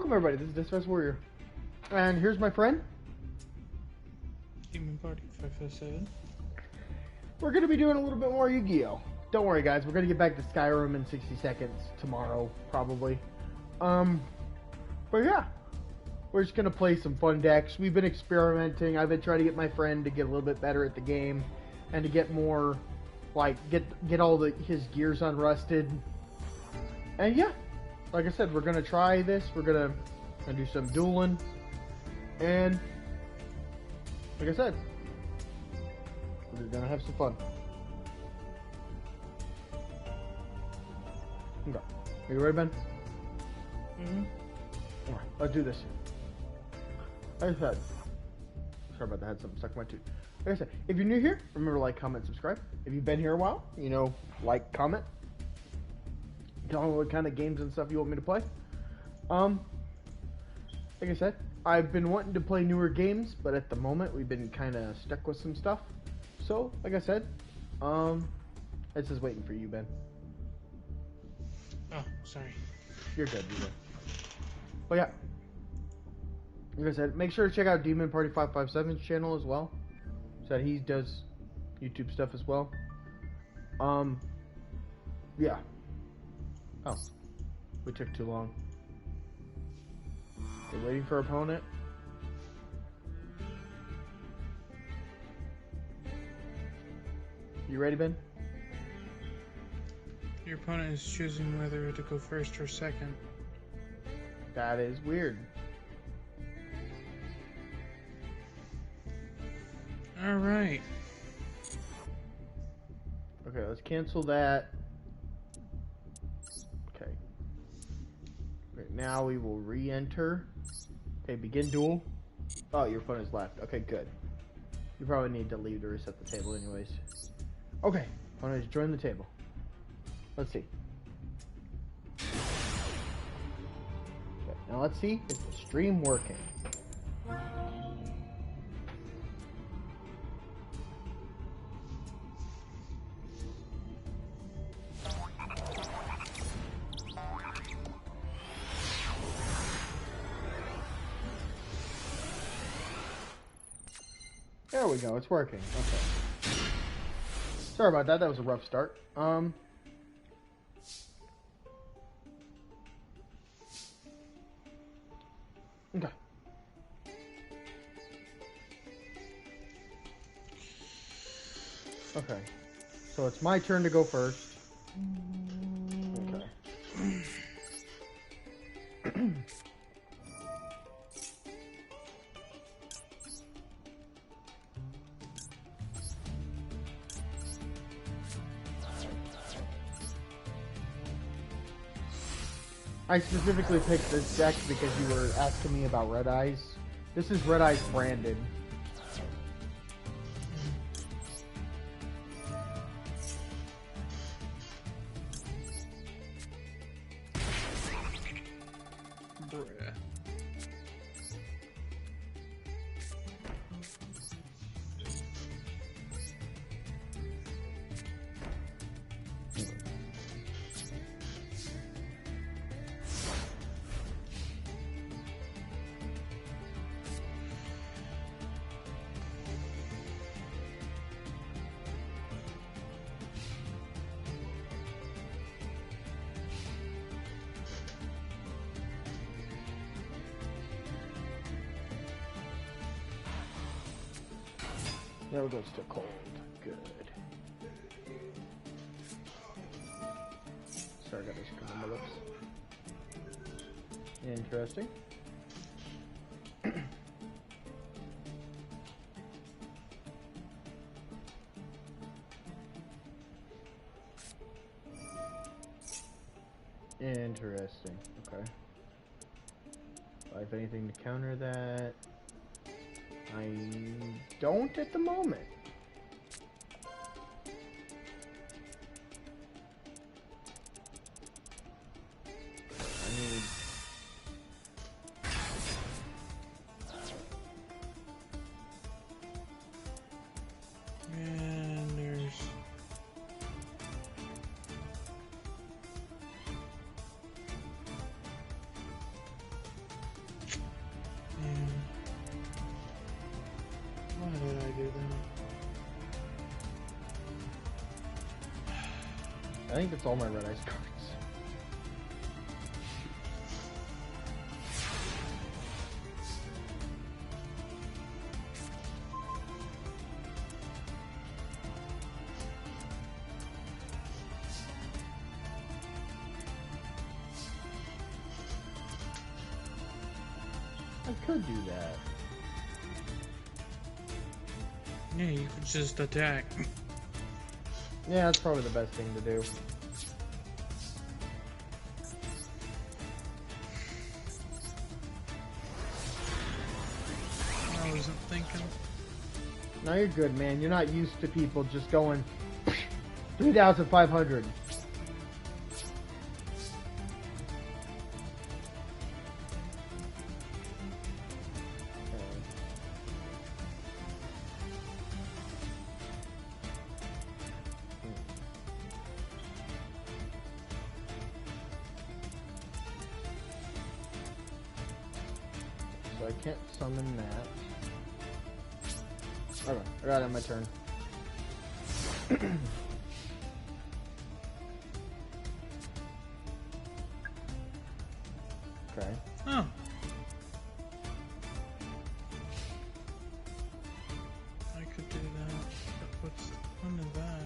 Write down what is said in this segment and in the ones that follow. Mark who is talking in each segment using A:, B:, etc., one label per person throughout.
A: Welcome everybody, this is Dispatch Warrior. And here's my friend.
B: Demonparty557.
A: We're going to be doing a little bit more Yu-Gi-Oh! Don't worry guys, we're going to get back to Skyrim in 60 seconds tomorrow, probably. But yeah, we're just going to play some fun decks. We've been experimenting. I've been trying to get my friend to get a little bit better at the game. And to get more, like, get all his gears unrusted. And yeah, like I said, we're going to try this. We're going to do some dueling. And, like I said, we're going to have some fun. Okay. Are you ready, Ben?
B: Mm-hmm.
A: Alright, let's do this. Like I said, sorry about that, I had something stuck in my tooth. Like I said, if you're new here, remember to like, comment, subscribe. If you've been here a while, you know, like, comment. Tell me what kind of games and stuff you want me to play. Like I said, I've been wanting to play newer games, but at the moment we've been kind of stuck with some stuff. So, like I said, this is waiting for you, Ben.
B: Oh, sorry.
A: You're good, you're good. But yeah, like I said, make sure to check out Demonparty557's channel as well. So that he does YouTube stuff as well. Yeah. Oh, we took too long. We're waiting for opponent. You ready, Ben?
B: Your opponent is choosing whether to go first or second.
A: That is weird.
B: Alright.
A: Okay, let's cancel that. Okay. Right now we will re-enter. Okay, begin duel. Oh, your opponent's left. Okay, good. You probably need to leave to reset the table anyways. Okay, opponent has joined the table. Let's see. Okay, now let's see, is the stream working? There we go, it's working. Okay. Sorry about that, that was a rough start. Okay. Okay. So it's my turn to go first. Okay. I specifically picked this deck because you were asking me about Red Eyes. This is Red Eyes branded.
B: Bruh.
A: There we go, still cold. Good. Sorry, I got this on my lips. Interesting. Interesting. Okay. Do I have anything to counter that? I don't at the moment. I need...
B: And there's...
A: think that's all my red ice cards. I could do that.
B: Yeah, you could just attack.
A: Yeah, that's probably the best thing to do.
B: I wasn't thinking.
A: No, you're good, man. You're not used to people just going 3,500. So I can't summon that. Okay, I got it on my turn. Okay.
B: Oh. I could do that. But what's the point of that?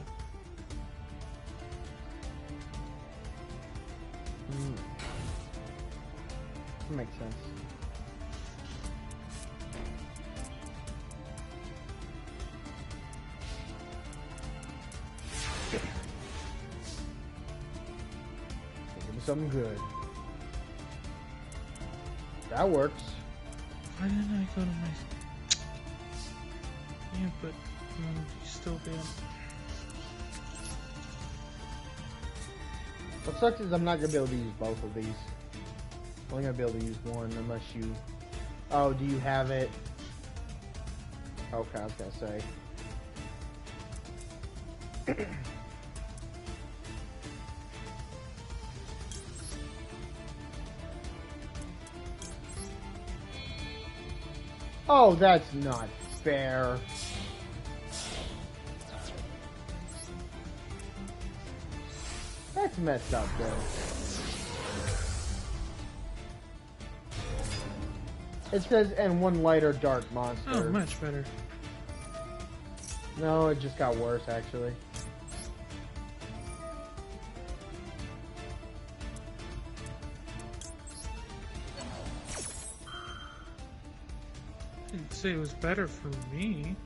A: That makes sense. Give me something good. That works.
B: Why didn't I go to my... Yeah, but you still did.
A: What sucks is I'm not gonna be able to use both of these. I'm only gonna be able to use one unless you... Oh, do you have it? Okay, I was gonna say. Oh, that's not fair. That's messed up, though. It says, and one light or dark monster.
B: Oh, much better.
A: No, it just got worse, actually.
B: Didn't say it was better for me.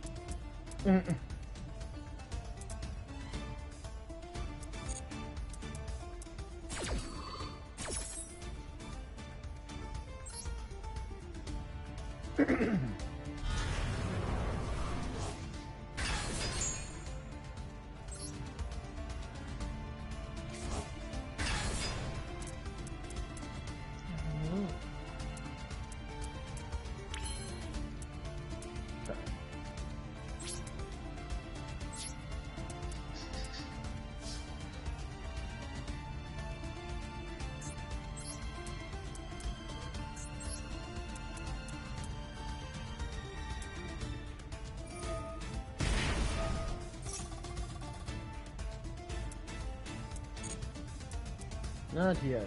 A: Not yet.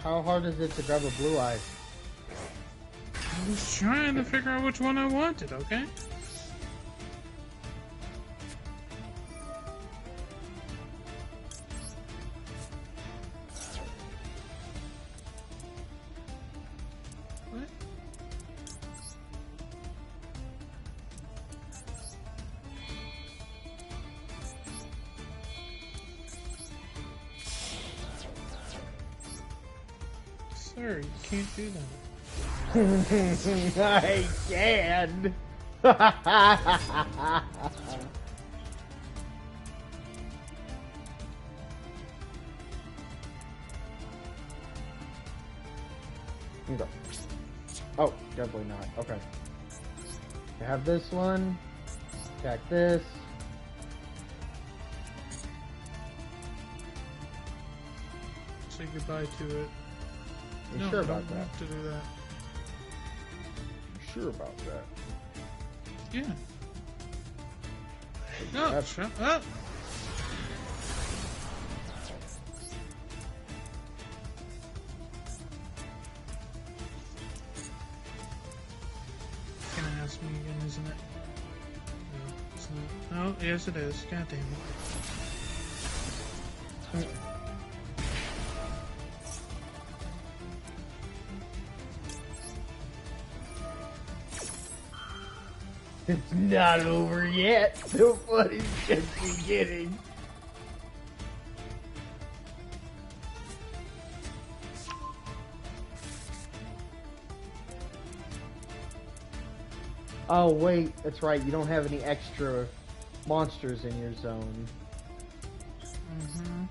A: How hard is it to grab a blue eye?
B: I was trying to figure out which one I wanted, okay? What? Sir, you can't do that.
A: I can. Okay. Oh, definitely not. Okay. I have this one. Attack this.
B: Say goodbye to it.
A: You
B: No,
A: sure
B: I
A: about
B: don't
A: that?
B: want to do that.
A: You sure about that?
B: Yeah. No,
A: That's-
B: shut up. Gonna ask me again, isn't it? No, it's not. Oh, yes it is. God damn it.
A: It's not over yet. The fun is just beginning. Oh wait, that's right. You don't have any extra monsters in your zone.
B: Mm-hmm.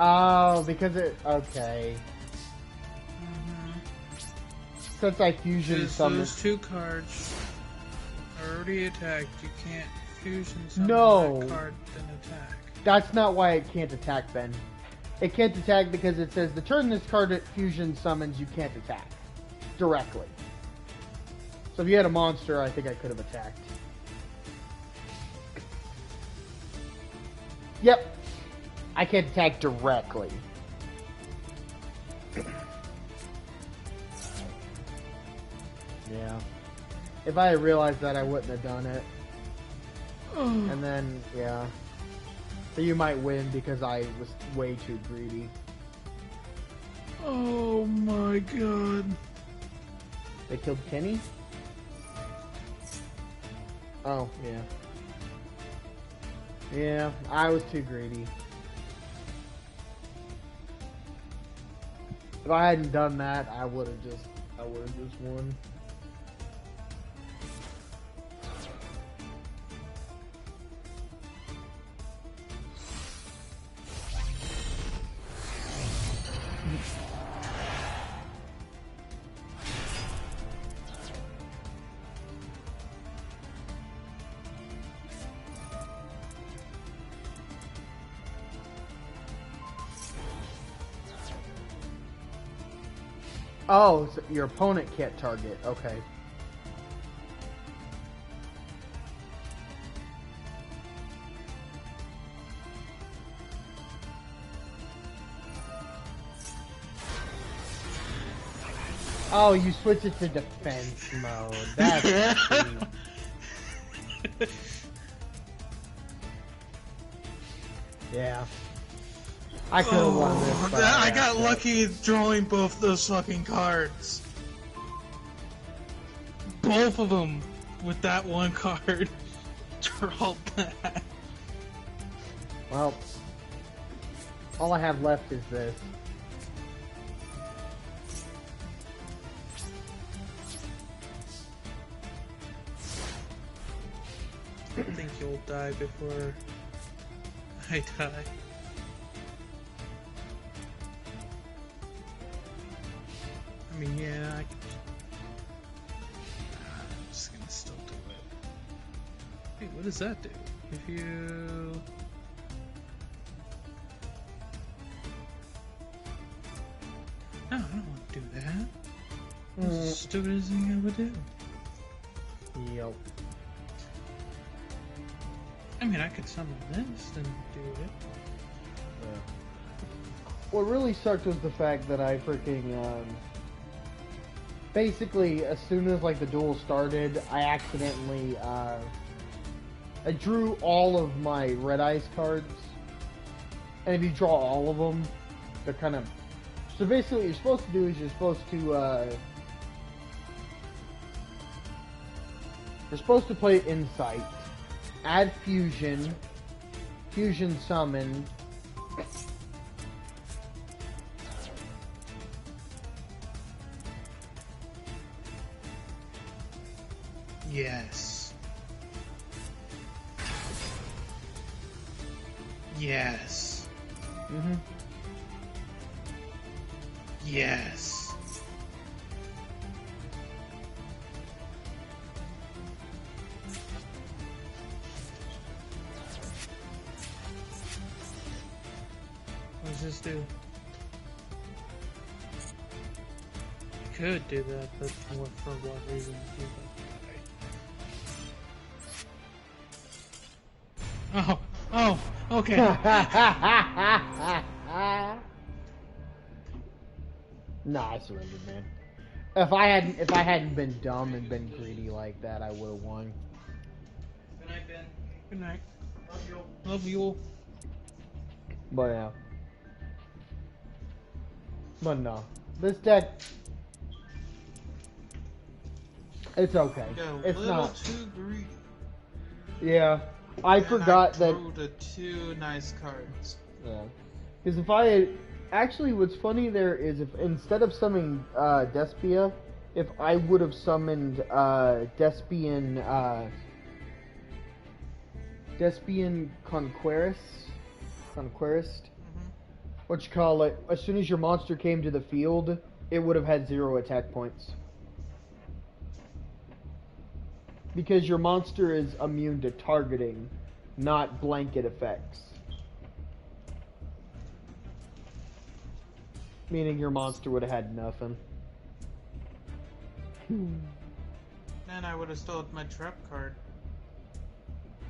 A: Oh, because it. Okay.
B: Mm-hmm.
A: Since I fusion
B: Because
A: summon.
B: those two cards are already attacked. You can't fusion summon
A: No.
B: that card then attack.
A: That's not why it can't attack, Ben. It can't attack because it says the turn this card at fusion summons, you can't attack directly. So if you had a monster, I think I could have attacked. Yep. I can't attack directly. Yeah. If I had realized that, I wouldn't have done it. And then, yeah. So you might win because I was way too greedy.
B: Oh my god.
A: They killed Kenny? Oh, yeah. Yeah, I was too greedy. If I hadn't done that, I would have just won. Oh, so your opponent can't target. Okay. Oh, you switch it to defense mode. That's sweet. Yeah. I could have won this.
B: Oh,
A: but
B: I got
A: yeah.
B: lucky drawing both those fucking cards. Both of them with that one card. Draw that.
A: Well, all I have left is this.
B: I think you'll die before I die. I mean, yeah, I'm just gonna still do it. Wait, what does that do? If you... No, I don't want to do that. That's the stupidest thing I would do.
A: Yep.
B: I mean, I could summon this and do it.
A: Yeah. What really sucked was the fact that I freaking, basically, as soon as, like, the duel started, I accidentally, I drew all of my Red Eyes cards. And if you draw all of them, they're kind of So basically what you're supposed to do is you're supposed to play Insight, add Fusion, Fusion Summon,
B: Yes. Yes.
A: mm-hmm.
B: Yes. What does this do? Could do that, but for what reason do that? Oh, okay.
A: Nah, I surrendered, man. If I hadn't been dumb and been greedy like that, I would have won.
B: Good night, Ben. Good night. Love you. Love you.
A: But yeah. But no, this deck, it's okay. It's not
B: too greedy.
A: Yeah, I forgot that.
B: The two nice cards.
A: Yeah, because if I had, actually, what's funny there is if instead of summoning Despia, if I would have summoned Despian Conquerist, what you call it, as soon as your monster came to the field, it would have had 0 attack points. Because your monster is immune to targeting, not blanket effects. Meaning your monster would have had nothing.
B: Then I would have still had my trap card.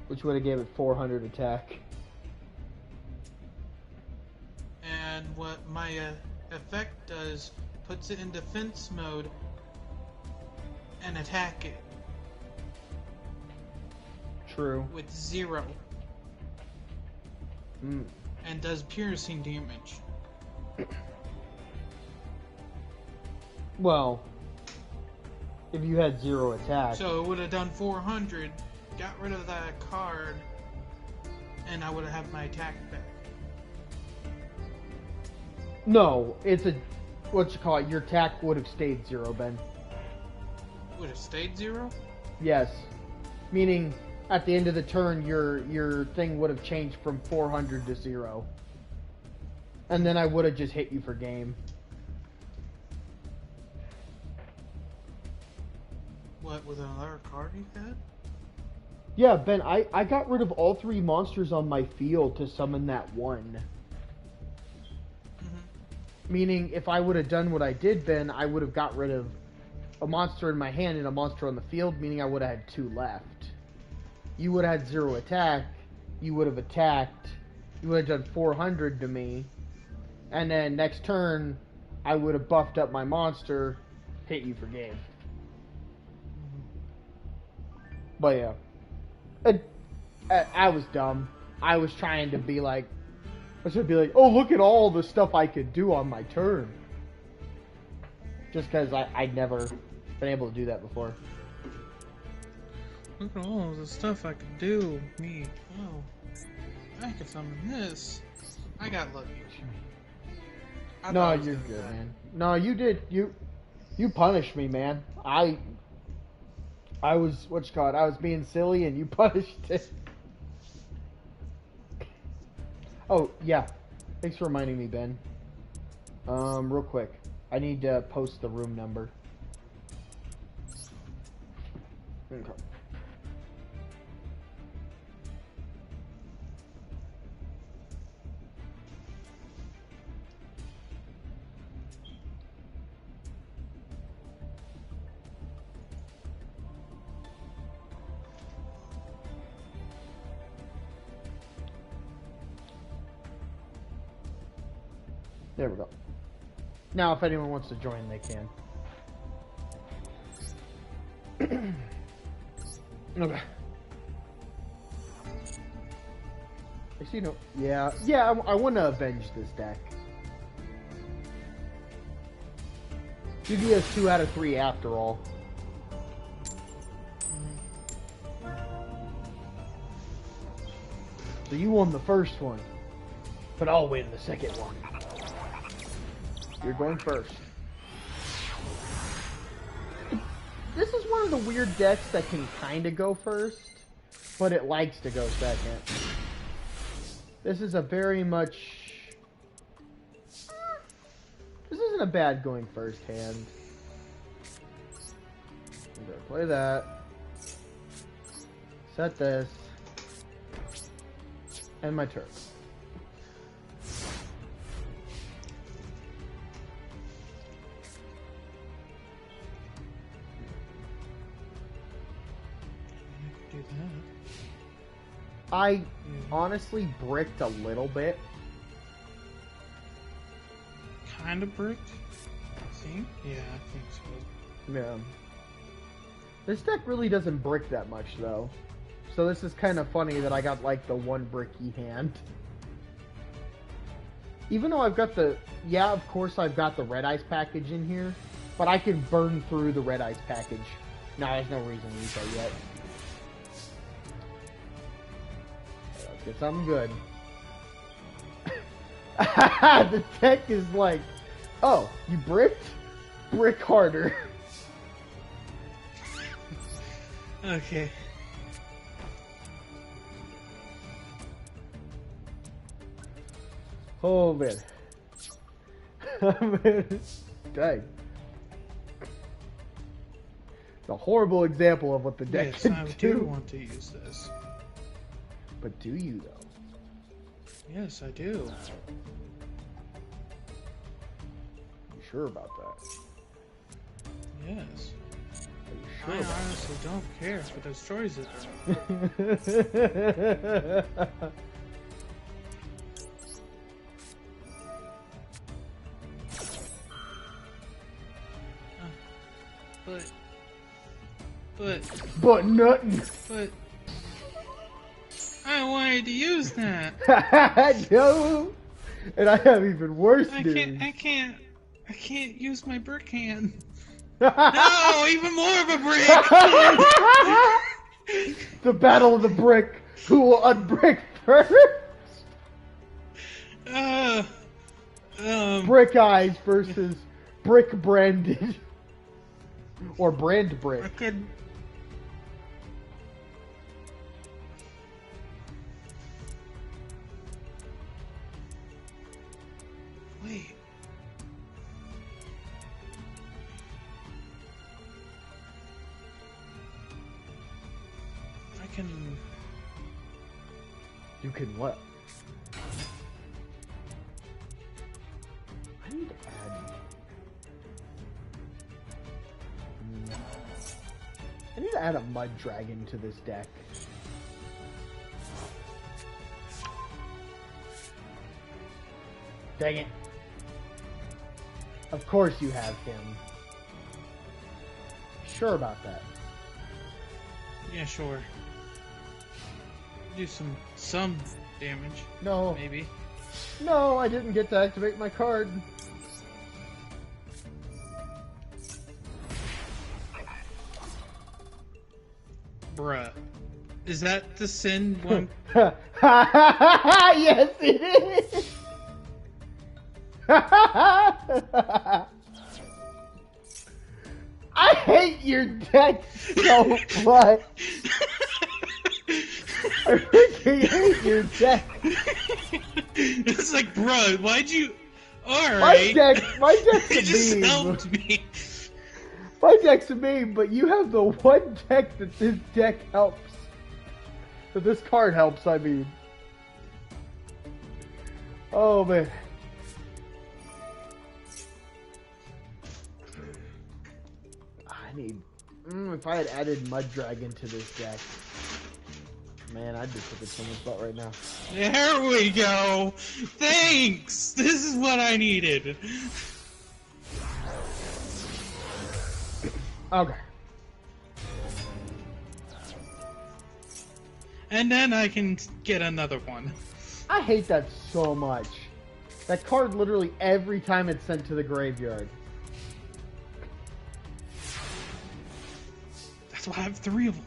A: Which would have gave it 400 attack.
B: And what my effect does, puts it in defense mode and attack it.
A: True.
B: With 0.
A: Mm.
B: And does piercing damage.
A: Well, if you had 0 attack.
B: So it would have done 400, got rid of that card, and I would have had my attack back.
A: No, it's a, what you call it, your attack would have stayed 0, Ben.
B: Would have stayed 0?
A: Yes. Meaning, at the end of the turn, your thing would have changed from 400 to 0. And then I would have just hit you for game.
B: What, with another card you had?
A: Yeah, Ben, I got rid of all 3 monsters on my field to summon that one. Meaning, if I would have done what I did, Ben, I would have got rid of a monster in my hand and a monster on the field, meaning I would have had 2 left. You would have had 0 attack, you would have attacked, you would have done 400 to me, and then next turn, I would have buffed up my monster, hit you for game. But yeah. I was dumb. I was trying to be like, I should be like, oh, look at all the stuff I could do on my turn. Just because I'd never been able to do that before.
B: Look at all the stuff I could do. Me. Oh. I could summon this. I got lucky.
A: No, you're good, man. No, you did. You punished me, man. I was, what you call it, I was being silly and you punished it. Oh, yeah. Thanks for reminding me, Ben. Real quick. I need to post the room number. Okay. There we go. Now, if anyone wants to join, they can. Okay. I see no. Yeah, I want to avenge this deck. UV has 2 out of 3 after all. So you won the first one, but I'll win the second one. You're going first. This is one of the weird decks that can kind of go first, but it likes to go second. This is a very much... This isn't a bad going first hand. I'm gonna play that. Set this. And my turn.
B: Do that.
A: I honestly bricked a little bit.
B: Kind of bricked? I think? Yeah, I think so.
A: Yeah. This deck really doesn't brick that much, though. So this is kind of funny that I got, like, the one bricky hand. Even though I've got the... Yeah, of course I've got the Red Ice package in here. But I can burn through the Red Ice package. No, there's no reason to use that yet. Let's get something good. The deck is like... Oh, you bricked? Brick harder.
B: Okay.
A: Oh man. Man. Dang. It's a horrible example of what the deck
B: Yes,
A: can
B: I
A: do.
B: do want to use this.
A: But do you though?
B: Yes, I do.
A: You sure about that?
B: Yes.
A: Are you
B: I
A: sure about
B: honestly don't care if it destroys it.
A: But nothing.
B: But I wanted to use that.
A: No. And I have even worse news.
B: I can't use my brick hand. No, even more of a brick.
A: The battle of the brick. Who will unbrick first? Brick Eyes versus Brick Branded. Or Brand Brick.
B: I could. Wait. I can.
A: You can what? I need to add. I need to add a Mud Dragon to this deck. Dang it. Of course you have him. Sure about that?
B: Yeah, sure. Do some damage.
A: No.
B: Maybe.
A: No, I didn't get to activate my card.
B: Bruh. Is that the sin one?
A: Yes, it is. I hate your deck so much. I freaking hate your deck.
B: It's like, bruh, why'd you... Alright.
A: My deck's
B: It
A: a
B: just
A: meme.
B: helped me.
A: My deck's a meme, but you have the one deck that this deck helps. That this card helps, I mean. Oh, man. I need... if I had added Mud Dragon to this deck... Man, I'd be picking someone's butt right now.
B: There we go. Thanks. This is what I needed.
A: Okay.
B: And then I can get another one.
A: I hate that so much. That card literally every time it's sent to the graveyard.
B: why I have 3 of them.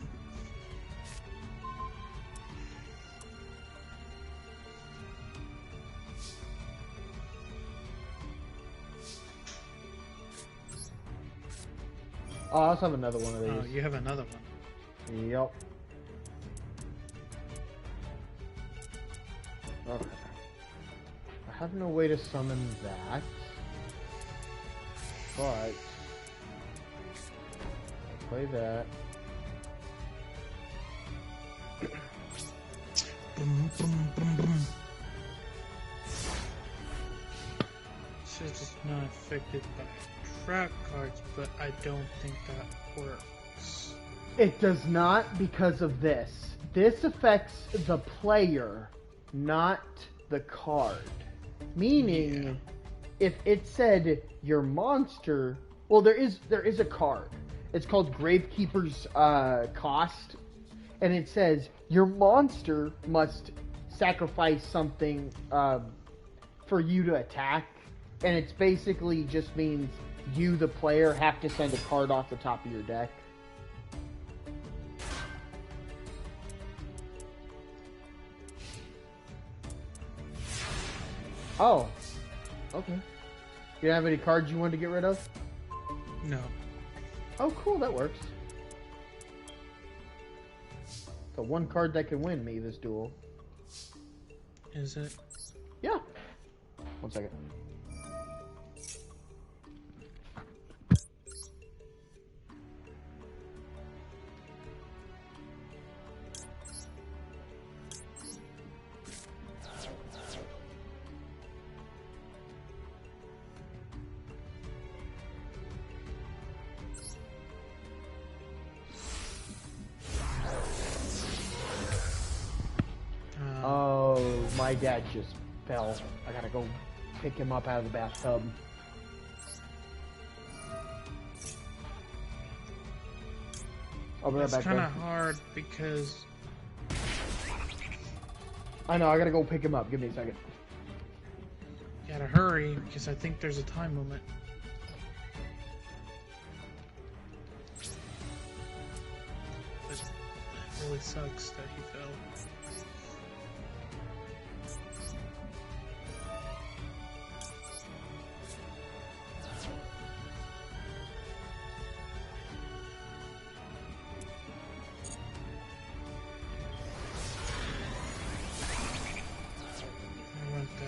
A: Oh, I also have another one of these.
B: Oh, you have another one.
A: Yep. Okay. I have no way to summon that. But I'll play that.
B: Boom, boom, boom, boom. Says it's not affected by trap cards, but I don't think that works.
A: It does not because of this. This affects the player, not the card. Meaning, if it said your monster, well, there is a card. It's called Gravekeeper's Cost, and it says your monster must sacrifice something for you to attack, and it's basically just means you, the player, have to send a card off the top of your deck. Oh, okay. You don't have any cards you want to get rid of?
B: No.
A: Oh, cool, that works. The one card that can win me this duel.
B: Is it?
A: Yeah. 1 second. Oh, my dad just fell. I gotta go pick him up out of the bathtub. I'll be right
B: It's
A: back.
B: kind of hard because
A: I know, I gotta go pick him up. Give me a second.
B: you gotta hurry because I think there's a time limit. But it really sucks that he fell. I want that.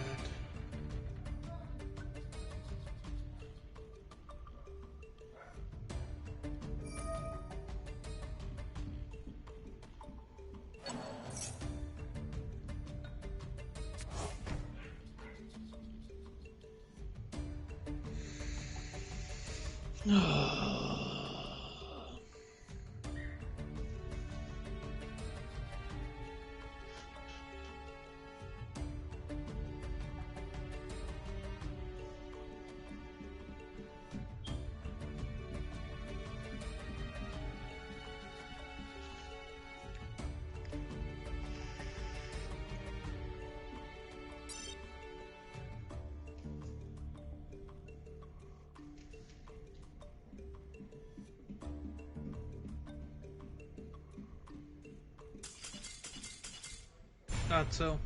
B: Thought so.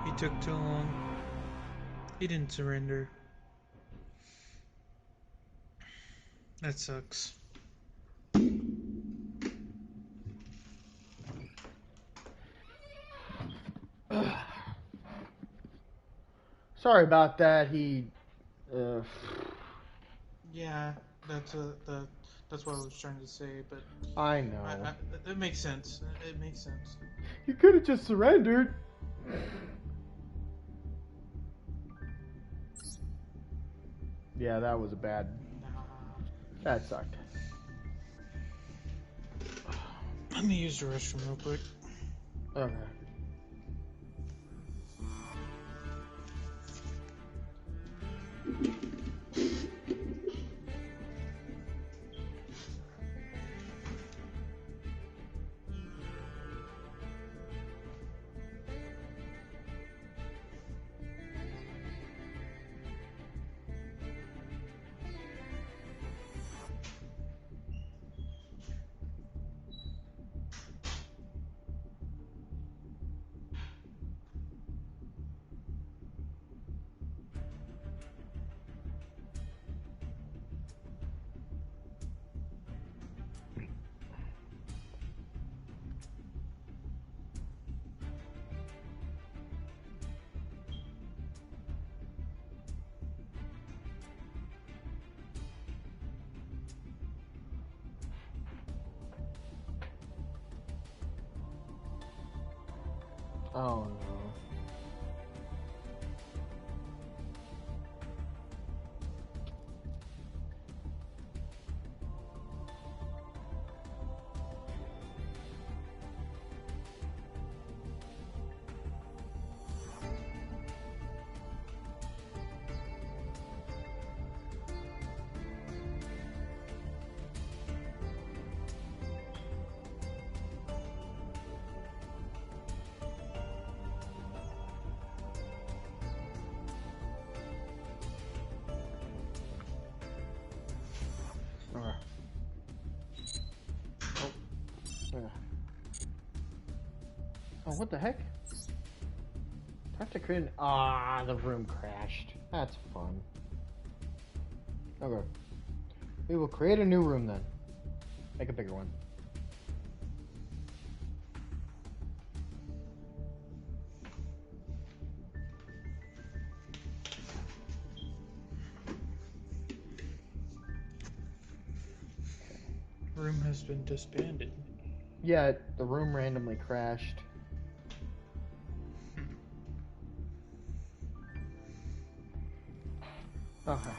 B: He took too long. He didn't surrender. That sucks.
A: Sorry about that.
B: Yeah, that's what I was trying to say, but
A: I know.
B: it makes sense. It makes sense.
A: You could have just surrendered. Yeah, that was a bad. That sucked.
B: Let me use the restroom real quick.
A: Okay. Oh no. Oh, what the heck? Have to create the room crashed. That's fun. Okay. We will create a new room then. Make a bigger one.
B: Room has been disbanded.
A: Yeah, the room randomly crashed. Okay.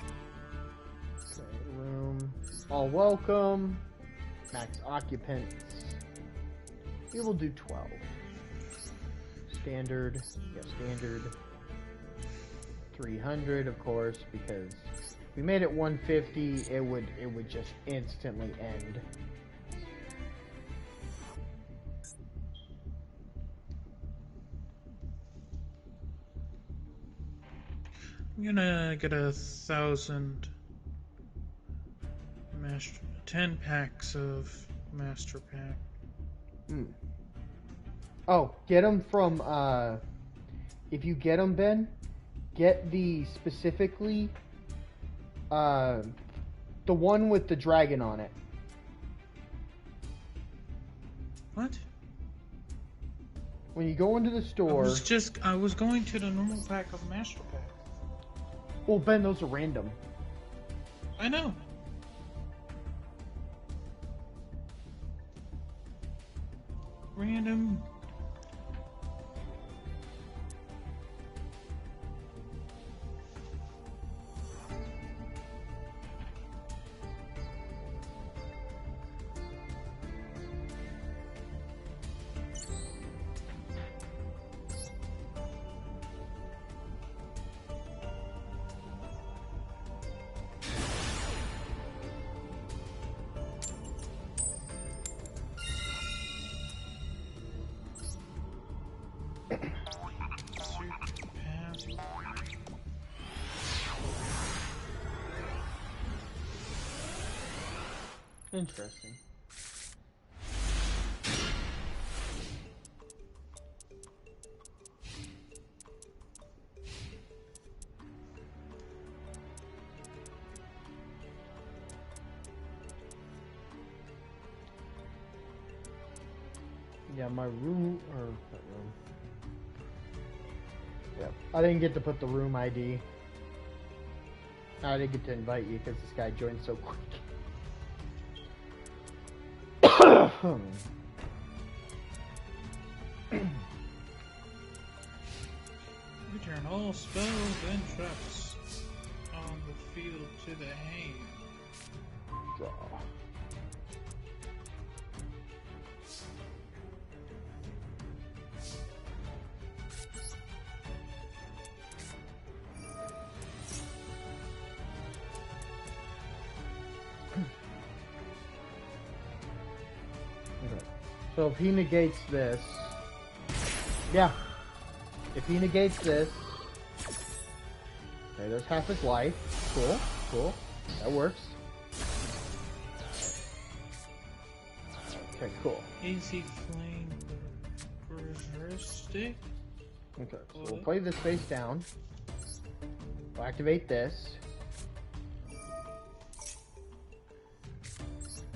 A: Okay, room. All welcome. Max occupants. We will do 12. Standard. Yeah, standard. 300, of course, because if we made it 150, it would just instantly end.
B: I'm gonna get 1,000 master, 10 packs of master pack.
A: Oh, get them from, if you get them, Ben, get the specifically, the one with the dragon on it.
B: What?
A: When you go into the store...
B: I was going to the normal pack of master pack.
A: Well, Ben, those are random.
B: I know. Random.
A: Interesting. Yeah, my room, or that room. Yep. I didn't get to put the room ID. I didn't get to invite you because this guy joined so quick.
B: Return all spells and traps on the field to the hand.
A: Draw. So if he negates this, yeah, if he negates this, okay, there's half his life. Cool, cool, that works. Okay, cool.
B: Easy flame stick.
A: Okay, so we'll play this face down. We'll activate this.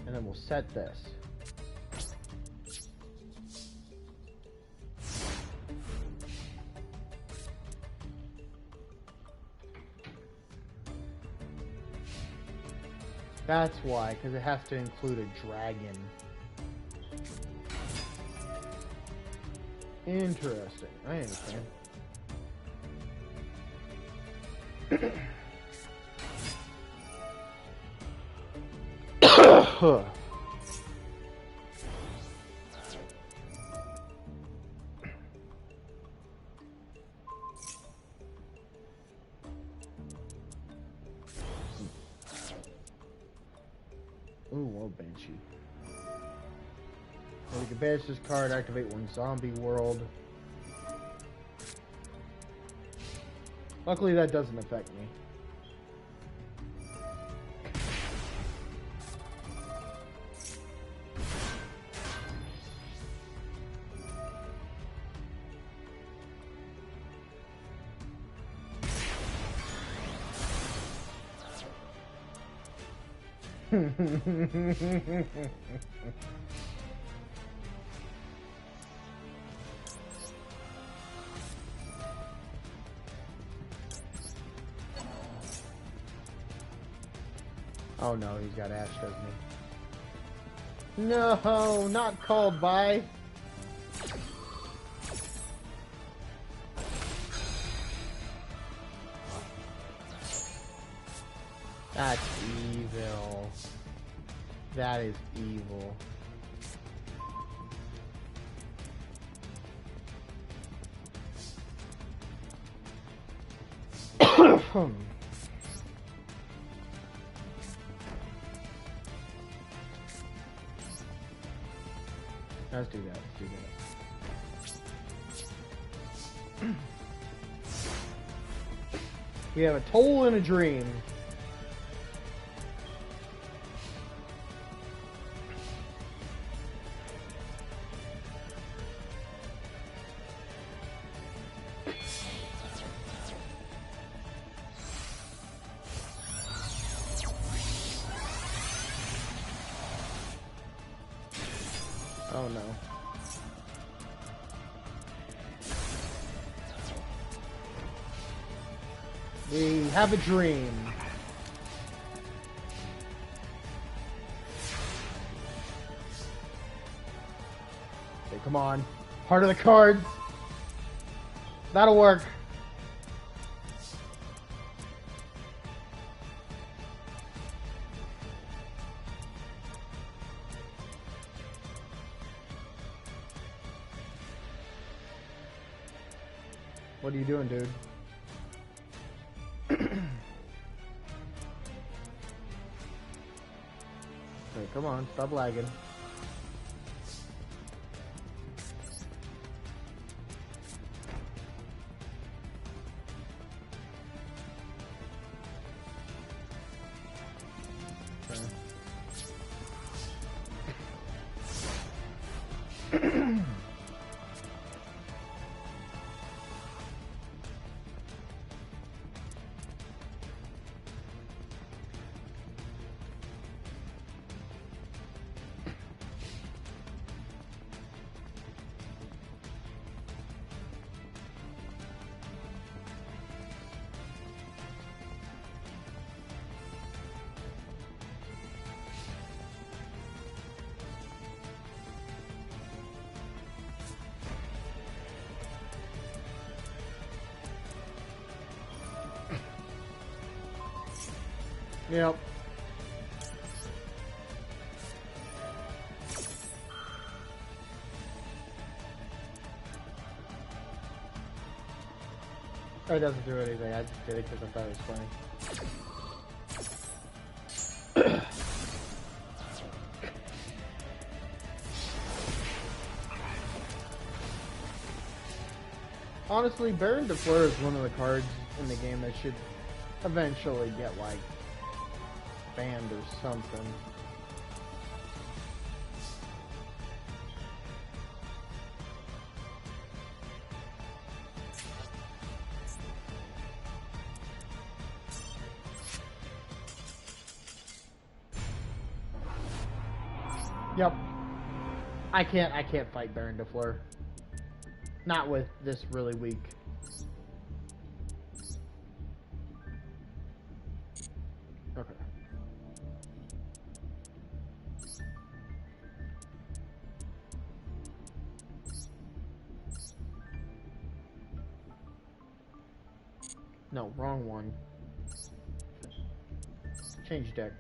A: And then we'll set this. That's why, because it has to include a dragon. Interesting. I understand. Ooh, well, Banshee. So we can banish this card, activate one zombie world. Luckily, that doesn't affect me. Oh no, he's got Ash, doesn't he? No, not called by. That's evil. That is evil. Let's do that. Let's do that. We have a toll and a dream. Oh no. We have a dream. Okay, come on. Heart of the cards. That'll work. What are you doing, dude? Okay, come on, stop lagging. Okay. Yep. Oh, it doesn't do anything. I just did it because I thought it was funny. Honestly, Baron de Fleur is one of the cards in the game that should eventually get, like, banned or something. Yep. I can't fight Baron de Fleur. Not with this really weak. Okay. No, wrong one. Change deck.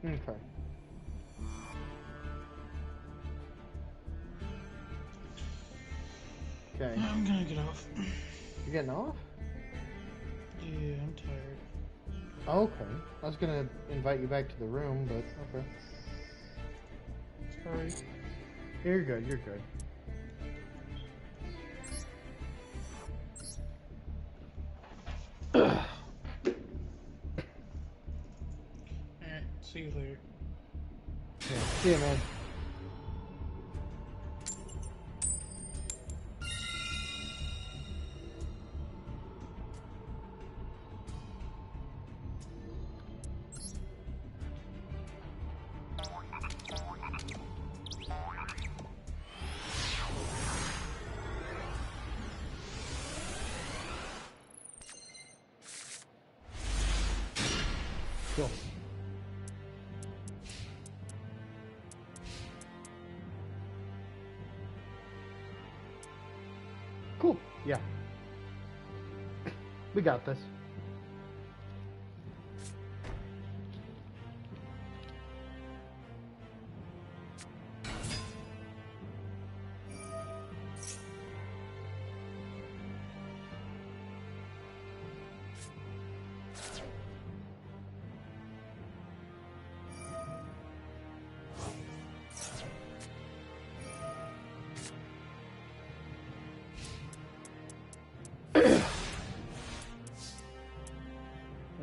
A: Okay. Okay.
B: I'm gonna get off.
A: You getting off?
B: Yeah, I'm tired.
A: Okay. I was gonna invite you back to the room, but okay.
B: Sorry.
A: You're good, you're good.
B: Alright, see you later.
A: Yeah, see you, man. Cool. Cool. Yeah. We got this.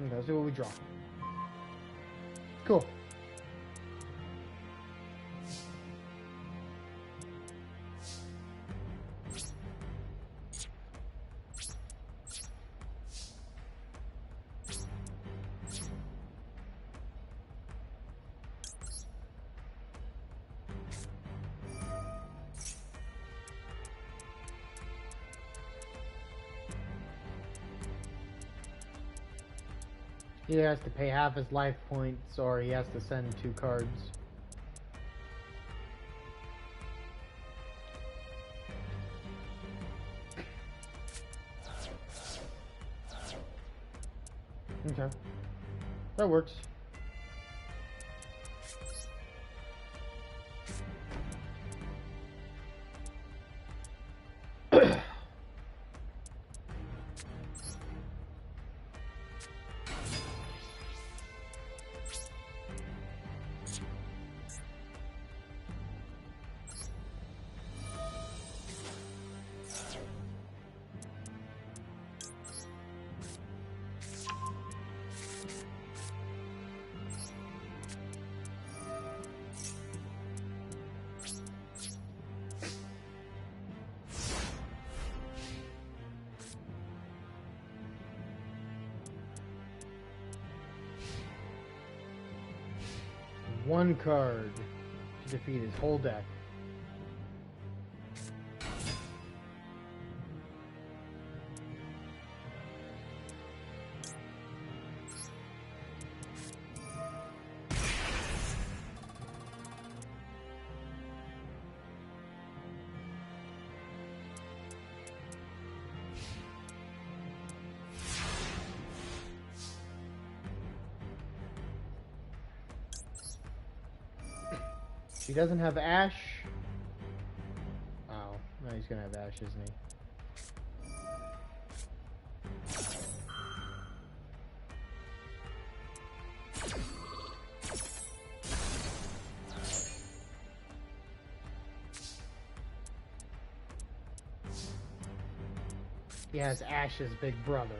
A: Okay, let's see what we draw. Cool. He has to pay half his life points, or he has to send 2 cards. Okay. That works. One card to defeat his whole deck. He doesn't have Ash. Oh, no, he's gonna have Ash, isn't he? He has Ash's big brother.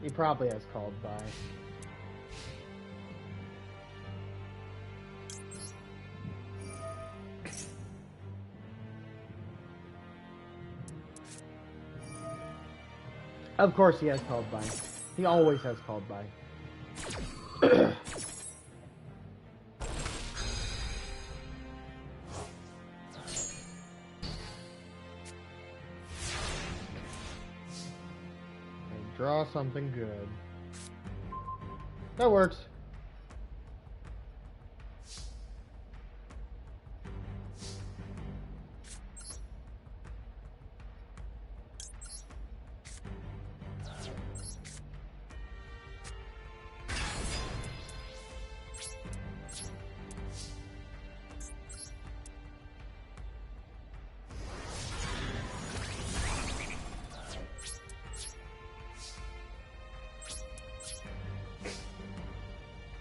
A: He probably has called by. Of course he has called by. He always has called by. And draw something good. That works.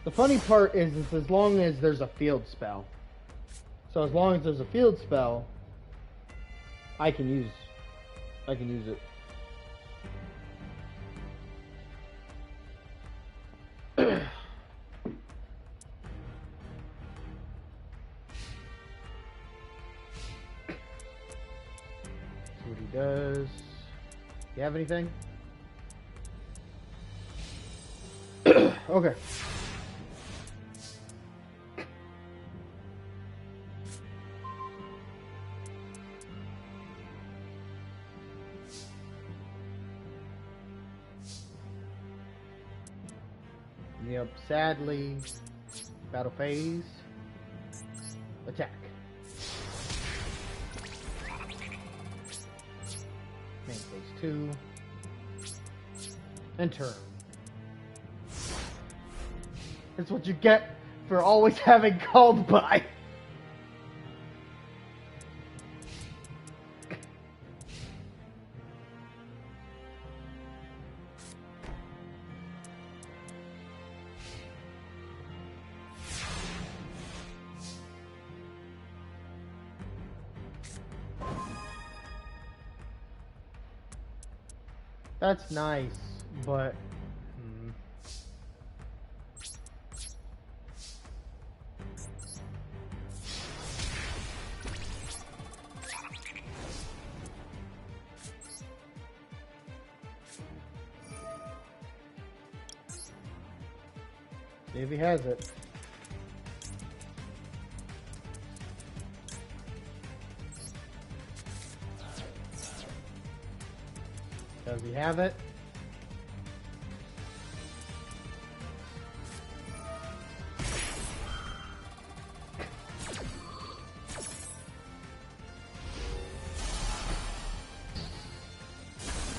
A: The funny part is as long as there's a field spell. So as long as there's a field spell, I can use it. See what he does. You have anything? Okay. Yep, sadly, battle phase, attack. Main phase 2, and turn. That's what you get for always having called by. That's nice, but see if he has it. Does he have it?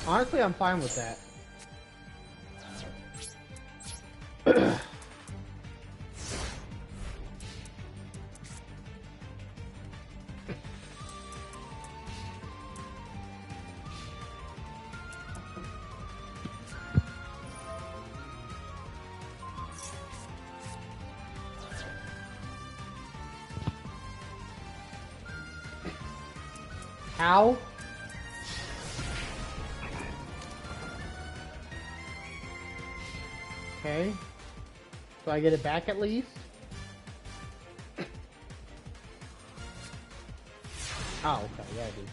A: Honestly, I'm fine with that. How? Okay. So I get it back at least? Oh, okay, yeah, I do.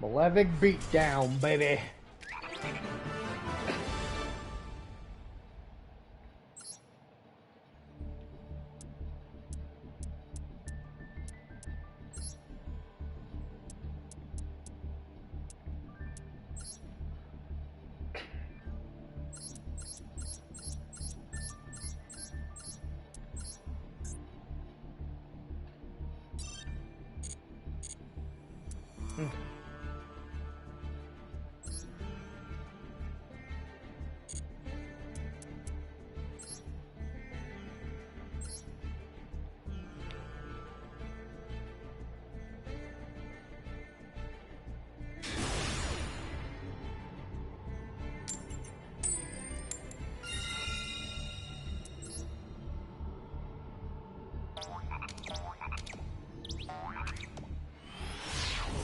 A: Malefic beatdown, baby. Okay.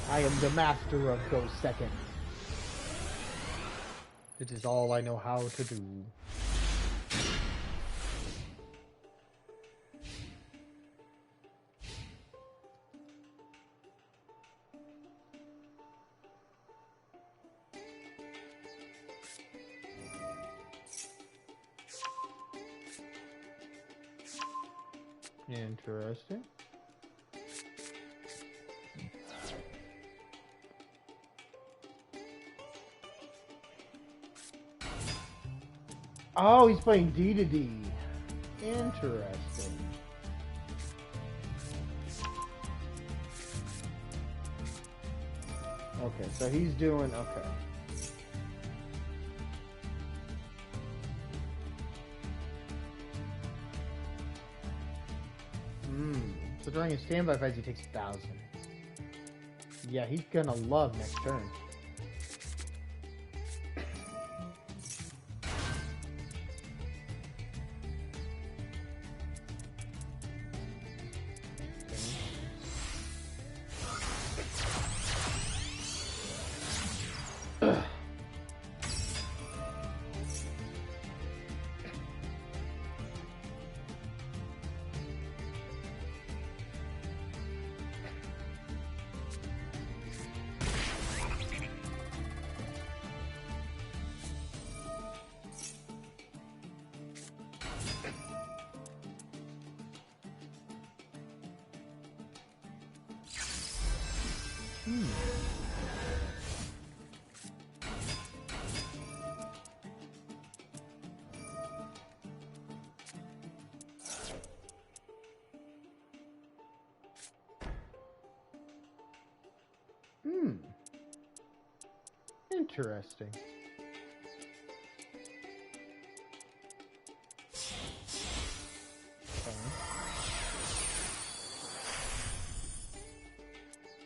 A: I am the master of those seconds. It is all I know how to do. Interesting. Oh, he's playing D to D. Interesting. Okay, so he's doing okay. So during his standby fights, he takes 1,000. Yeah, he's gonna love next turn. Interesting. Okay.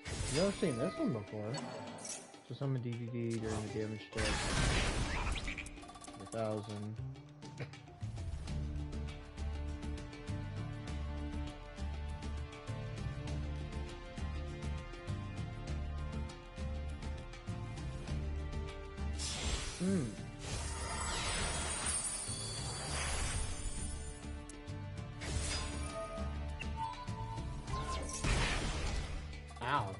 A: I've never seen this one before. So summon DDD during the damage check. 1,000. Ow.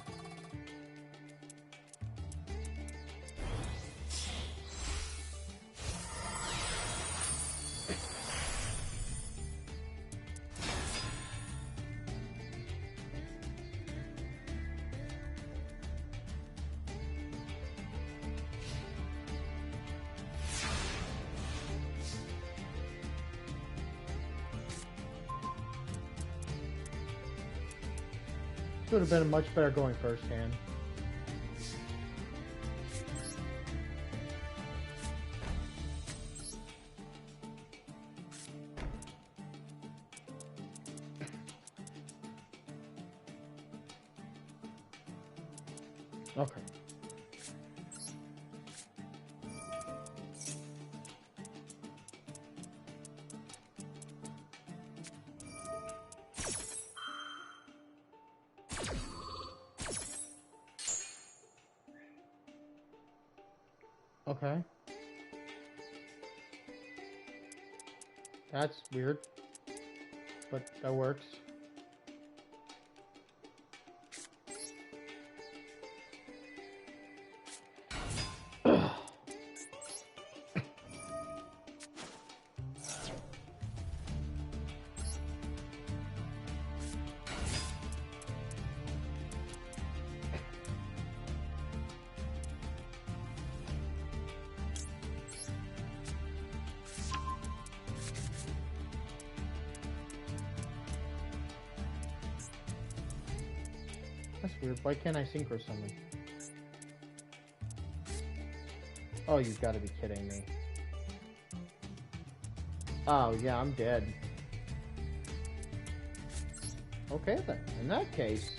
A: This would have been much better going first hand. Okay. Okay. That's weird. But that works. That's weird. Why can't I synchro summon? Oh, you've got to be kidding me. Oh, yeah, I'm dead. Okay, then. In that case...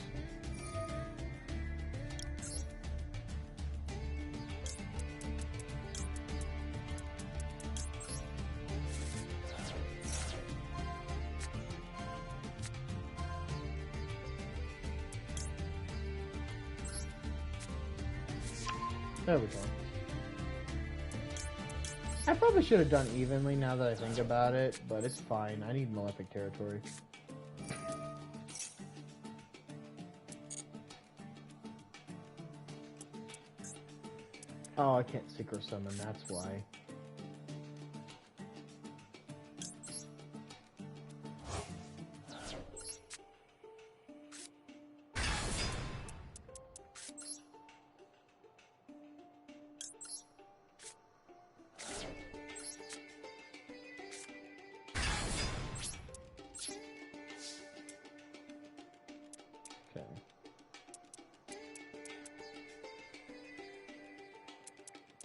A: There we go. I probably should have done evenly now that I think about it, but it's fine. I need Malefic territory. Oh, I can't synchro summon, that's why.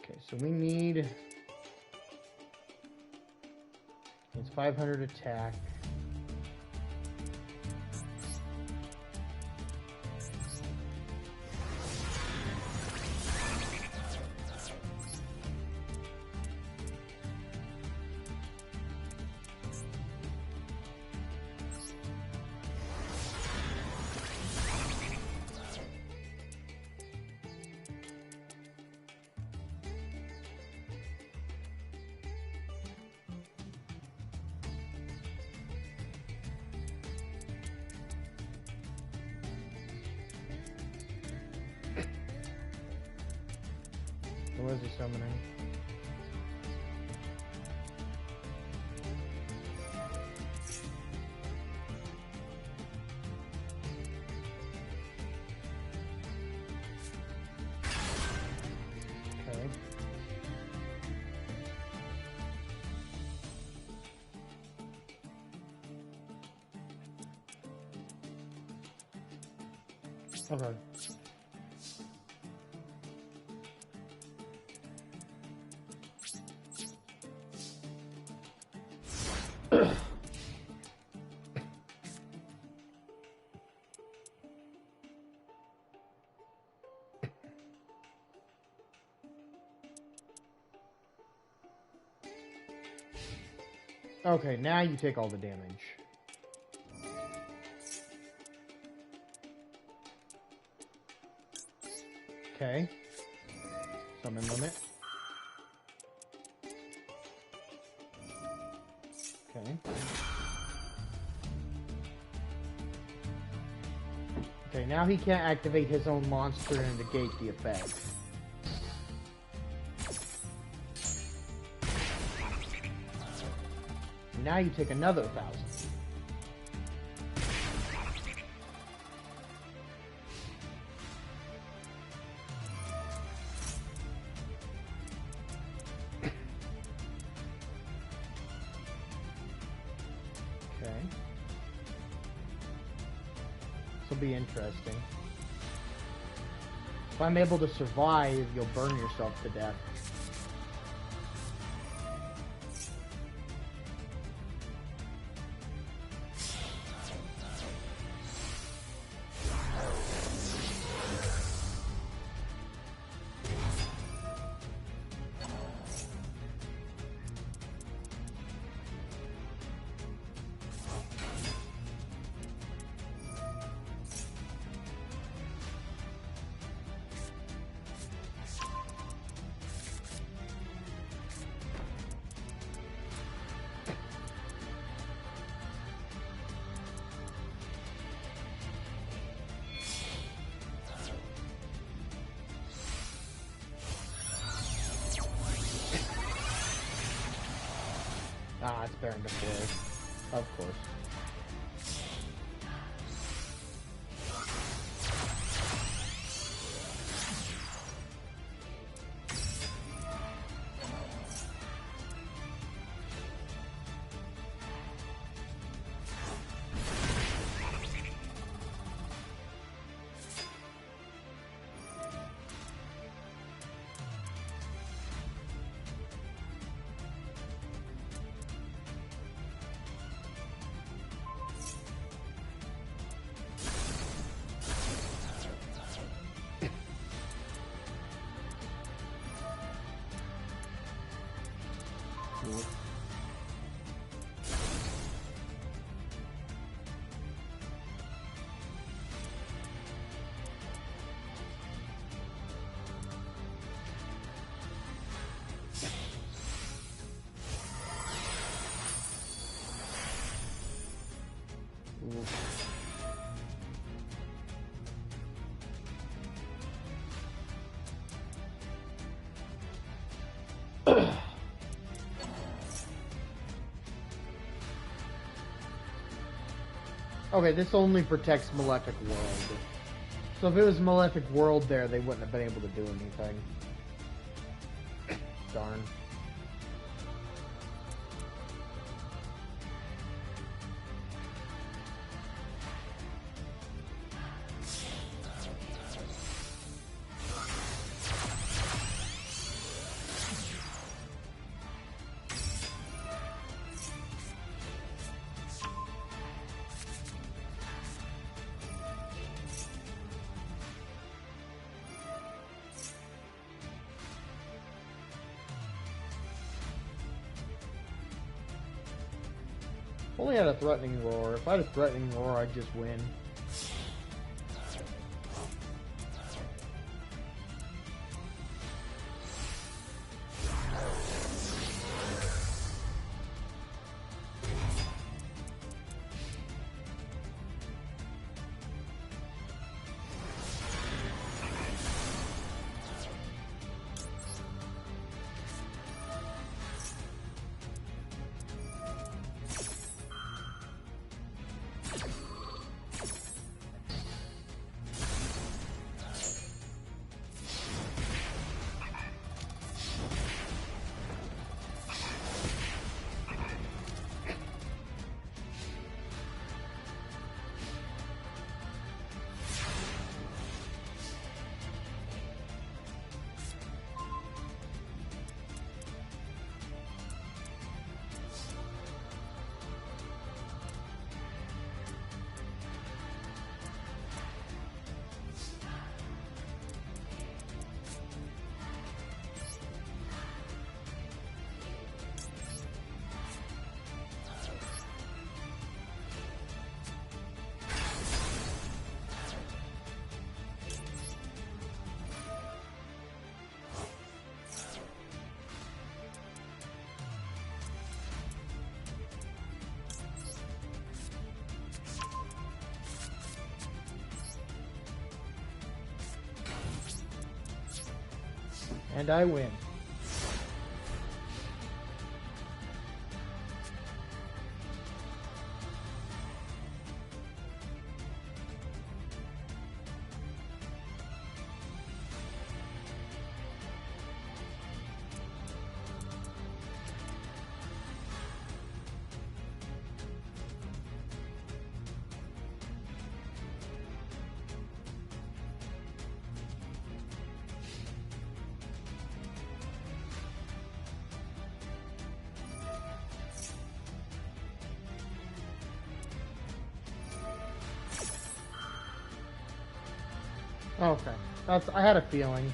A: Okay, so we need... It's 500 attack. What is he summoning? Okay. Okay. Okay, now you take all the damage. Okay. Summon limit. Okay. Okay, now he can't activate his own monster and negate the effect. Now you take another 1,000. Okay. This will be interesting. If I'm able to survive, you'll burn yourself to death. Ah, it's Baron before. Of course. Okay, this only protects Malefic World. So if it was Malefic World there, they wouldn't have been able to do anything. Darn. Only had a threatening roar. If I had a threatening roar, I'd just win. And I win. Okay. I had a feeling.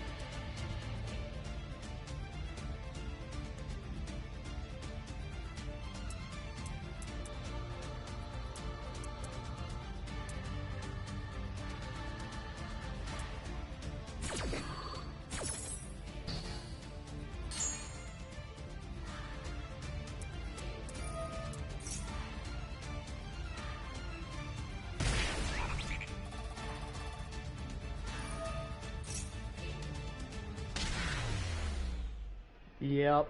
A: Yep.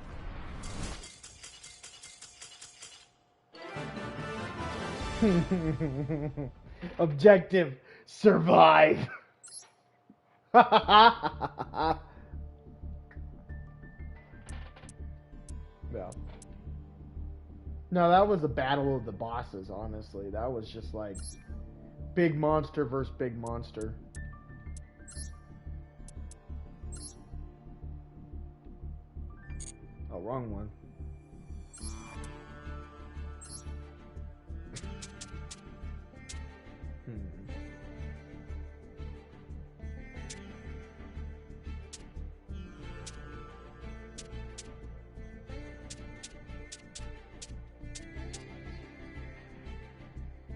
A: Objective, survive. Yeah. No, that was a battle of the bosses, honestly. That was just like big monster versus big monster. Oh, wrong one.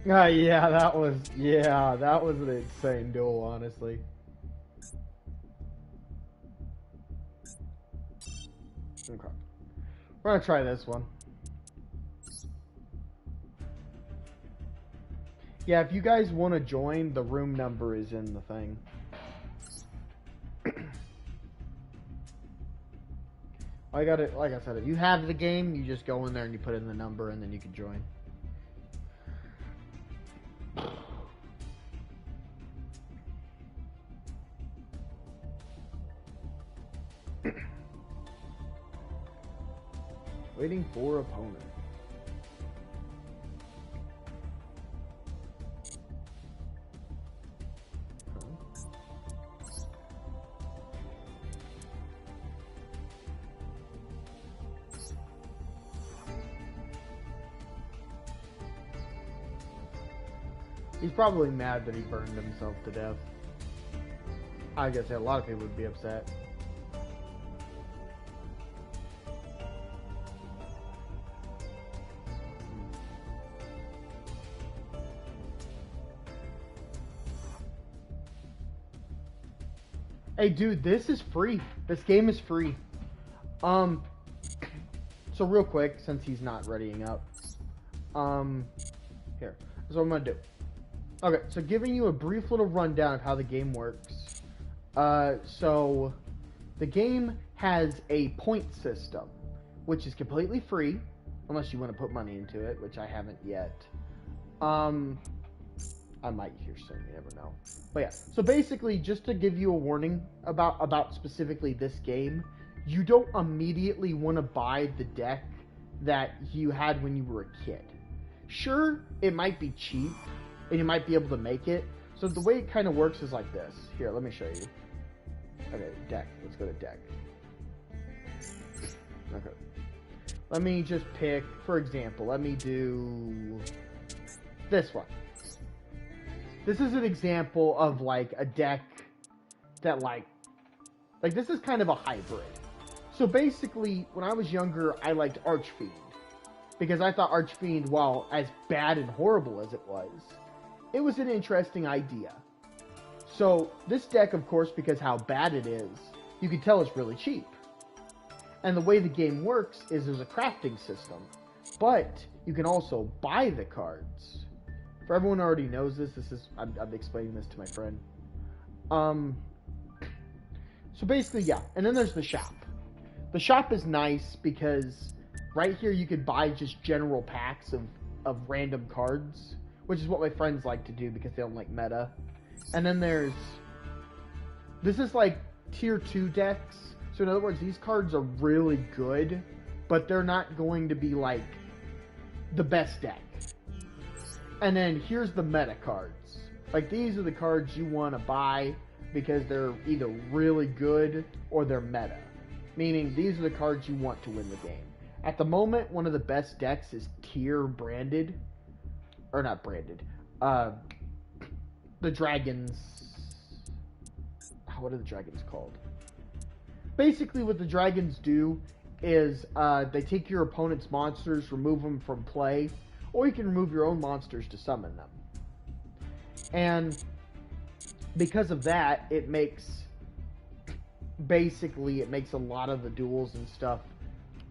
A: Yeah, that was an insane duel, honestly. Okay. We're gonna try this one. Yeah, if you guys want to join, the room number is in the thing. I got it. Like I said, if you have the game, you just go in there and you put in the number, and then you can join. Waiting for opponent. He's probably mad that he burned himself to death. I guess a lot of people would be upset. Hey dude, this is free. This game is free. So real quick, since he's not readying up, here, that's what I'm gonna do. Okay, so giving you a brief little rundown of how the game works. So the game has a point system, which is completely free, unless you want to put money into it, which I haven't yet. I might here soon, you never know. But yeah, so basically, just to give you a warning about specifically this game, you don't immediately want to buy the deck that you had when you were a kid. Sure, it might be cheap, and you might be able to make it. So the way it kind of works is like this. Here, let me show you. Okay, deck. Let's go to deck. Okay. Let me just pick, for example, let me do this one. This is an example of like a deck that like this is kind of a hybrid. So basically, when I was younger, I liked Archfiend because I thought Archfiend, while as bad and horrible as it was an interesting idea. So this deck, of course, because how bad it is, you can tell it's really cheap. And the way the game works is there's a crafting system, but you can also buy the cards. For everyone who already knows this, I'm explaining this to my friend. So basically, yeah. And then there's the shop. The shop is nice because right here you could buy just general packs of random cards, which is what my friends like to do because they don't like meta. And then this is like tier 2 decks. So in other words, these cards are really good, but they're not going to be like the best deck. And then here's the meta cards. Like these are the cards you want to buy because they're either really good or they're meta. Meaning these are the cards you want to win the game. At the moment, one of the best decks is tier branded. Or not branded. The dragons. What are the dragons called? Basically what the dragons do is they take your opponent's monsters, remove them from play, or you can remove your own monsters to summon them. And because of that, it makes a lot of the duels and stuff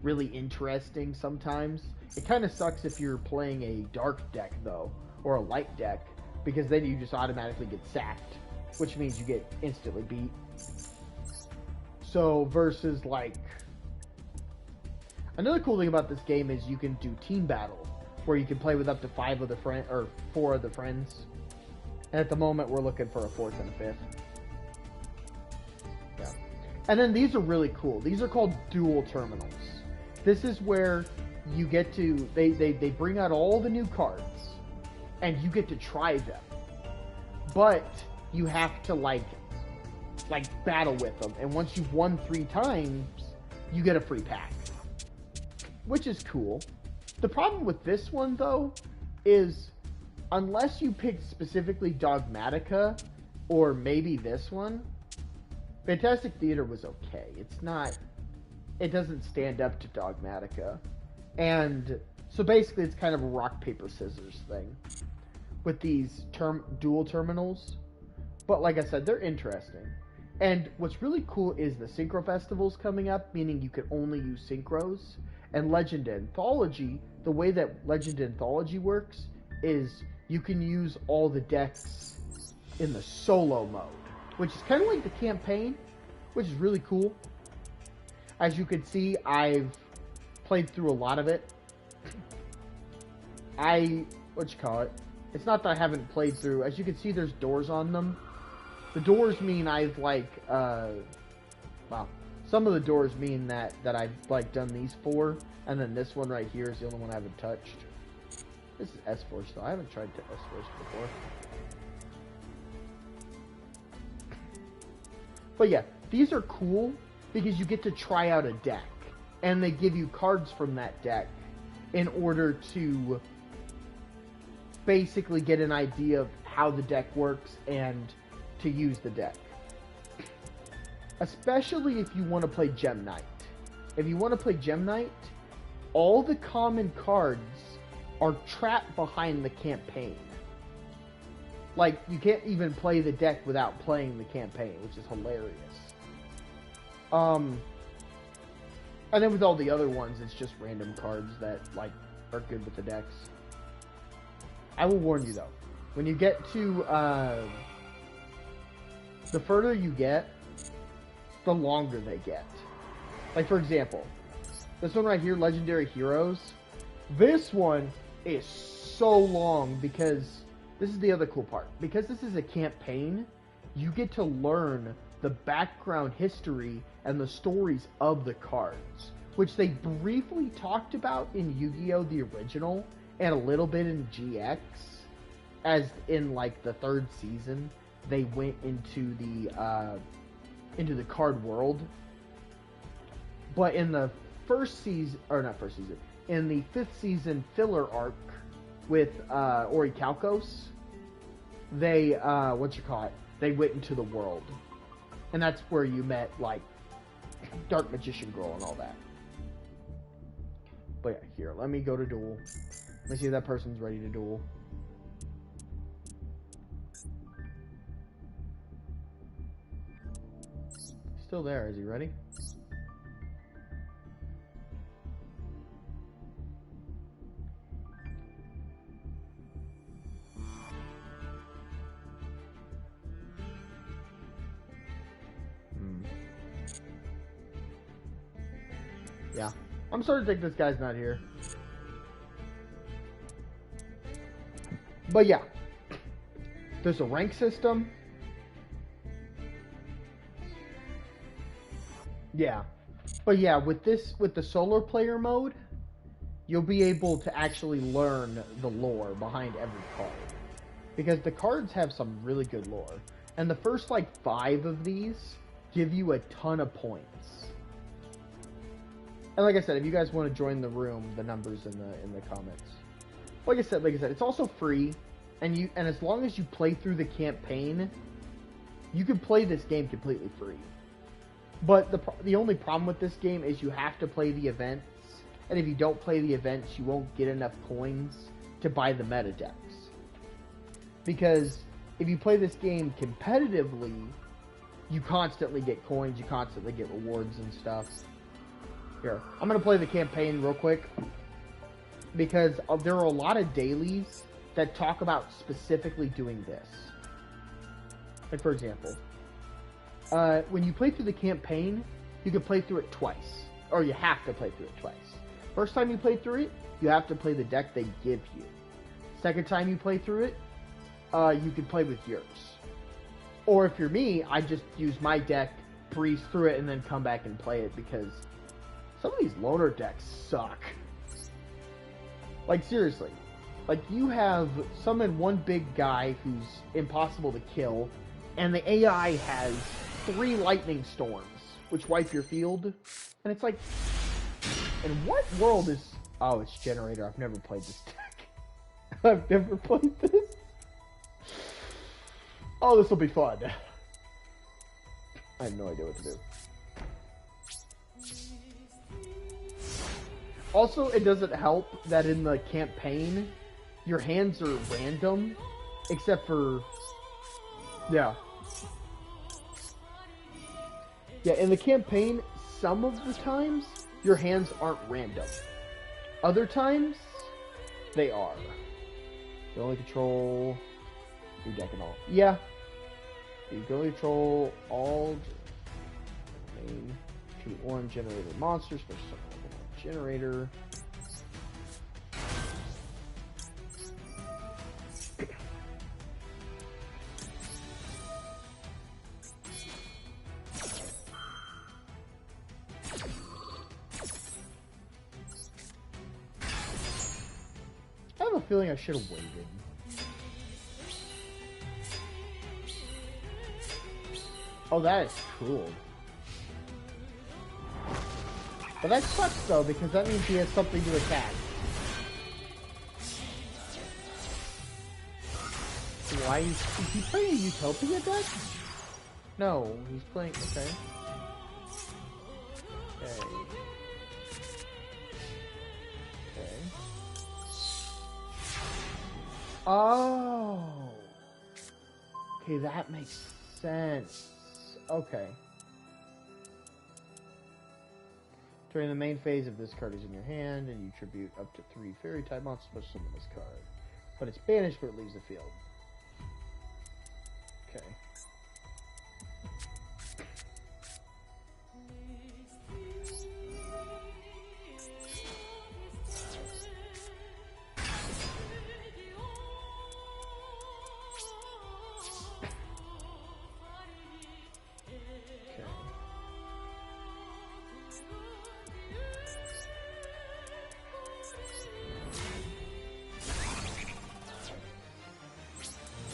A: really interesting sometimes. It kind of sucks if you're playing a dark deck, though, or a light deck, because then you just automatically get sacked, which means you get instantly beat. So, versus, like... Another cool thing about this game is you can do team battle, where you can play with up to 4 other friends. And at the moment, we're looking for a 4th and a 5th. Yeah. And then these are really cool. These are called dual terminals. This is where you get to... They bring out all the new cards, and you get to try them. But you have to, like battle with them. And once you've won 3 times, you get a free pack. Which is cool. The problem with this one, though, is unless you pick specifically Dogmatica, or maybe this one, Fantastic Theater was okay. It doesn't stand up to Dogmatica. And so basically it's kind of a rock, paper, scissors thing. with these dual terminals. But like I said, they're interesting. And what's really cool is the Synchro Festival's coming up, meaning you can only use Synchros. And Legend Anthology, the way that Legend Anthology works is you can use all the decks in the solo mode, which is kind of like the campaign, which is really cool. As you can see, I've played through a lot of it. It's not that I haven't played through. As you can see, there's doors on them. The doors mean I've some of the doors mean that I've done these 4, and then this one right here is the only one I haven't touched. This is S-Force though. I haven't tried to S-Force before. But yeah, these are cool because you get to try out a deck, and they give you cards from that deck in order to basically get an idea of how the deck works and to use the deck. Especially if you want to play Gem Knight. If you want to play Gem Knight, all the common cards are trapped behind the campaign. Like, you can't even play the deck without playing the campaign, which is hilarious. And then with all the other ones, it's just random cards that, are good with the decks. I will warn you, though. When you get to, the further you get, the longer they get. Like, for example, this one right here, Legendary Heroes. This one is so long because this is the other cool part. Because this is a campaign, you get to learn the background history and the stories of the cards, which they briefly talked about in Yu-Gi-Oh! The original and a little bit in GX, as in the 3rd season they went into the card world. But in the in the 5th season filler arc with Orichalcos, they they went into the world, and that's where you met Dark Magician Girl and all that. But yeah, here, let me go to duel. Let me see if that person's ready to duel. Still there. Is he ready? Yeah. I'm starting to think this guy's not here. But yeah. There's a rank system. Yeah. But yeah, with the solo player mode, you'll be able to actually learn the lore behind every card. Because the cards have some really good lore. And the first 5 of these give you a ton of points. And like I said, if you guys want to join the room, the number's in the comments. Like I said, it's also free, and as long as you play through the campaign, you can play this game completely free. But the only problem with this game is you have to play the events, and if you don't play the events, you won't get enough coins to buy the meta decks. Because if you play this game competitively, you constantly get coins, you constantly get rewards and stuff. Here, I'm going to play the campaign real quick, because there are a lot of dailies that talk about specifically doing this. Like, for example, when you play through the campaign, you can play through it twice. Or you have to play through it twice. First time you play through it, you have to play the deck they give you. Second time you play through it, you can play with yours. Or if you're me, I just use my deck, breeze through it, and then come back and play it, because some of these loner decks suck. Seriously. You have summon one big guy who's impossible to kill, and the AI has 3 lightning storms, which wipe your field. And it's in what world is... Oh, it's Generator. I've never played this deck. I've never played this. Oh, this will be fun. I have no idea what to do. Also, it doesn't help that in the campaign, your hands are random, Except for... Yeah. Yeah, in the campaign, some of the times, your hands aren't random. Other times, they are. You only control your deck and all. Yeah. You can only control all main 2/1 generator monsters, special summon generator. I have a feeling I should have waited. Oh, that is cool. But that sucks though, because that means he has something to attack. Why is he playing a Utopia deck? No, he's playing. Okay. Okay. Okay. Oh. Okay, that makes sense. Okay. During the main phase, if this card is in your hand and you tribute up to 3 fairy type monsters, special summon this card. But it's banished when it leaves the field. Okay.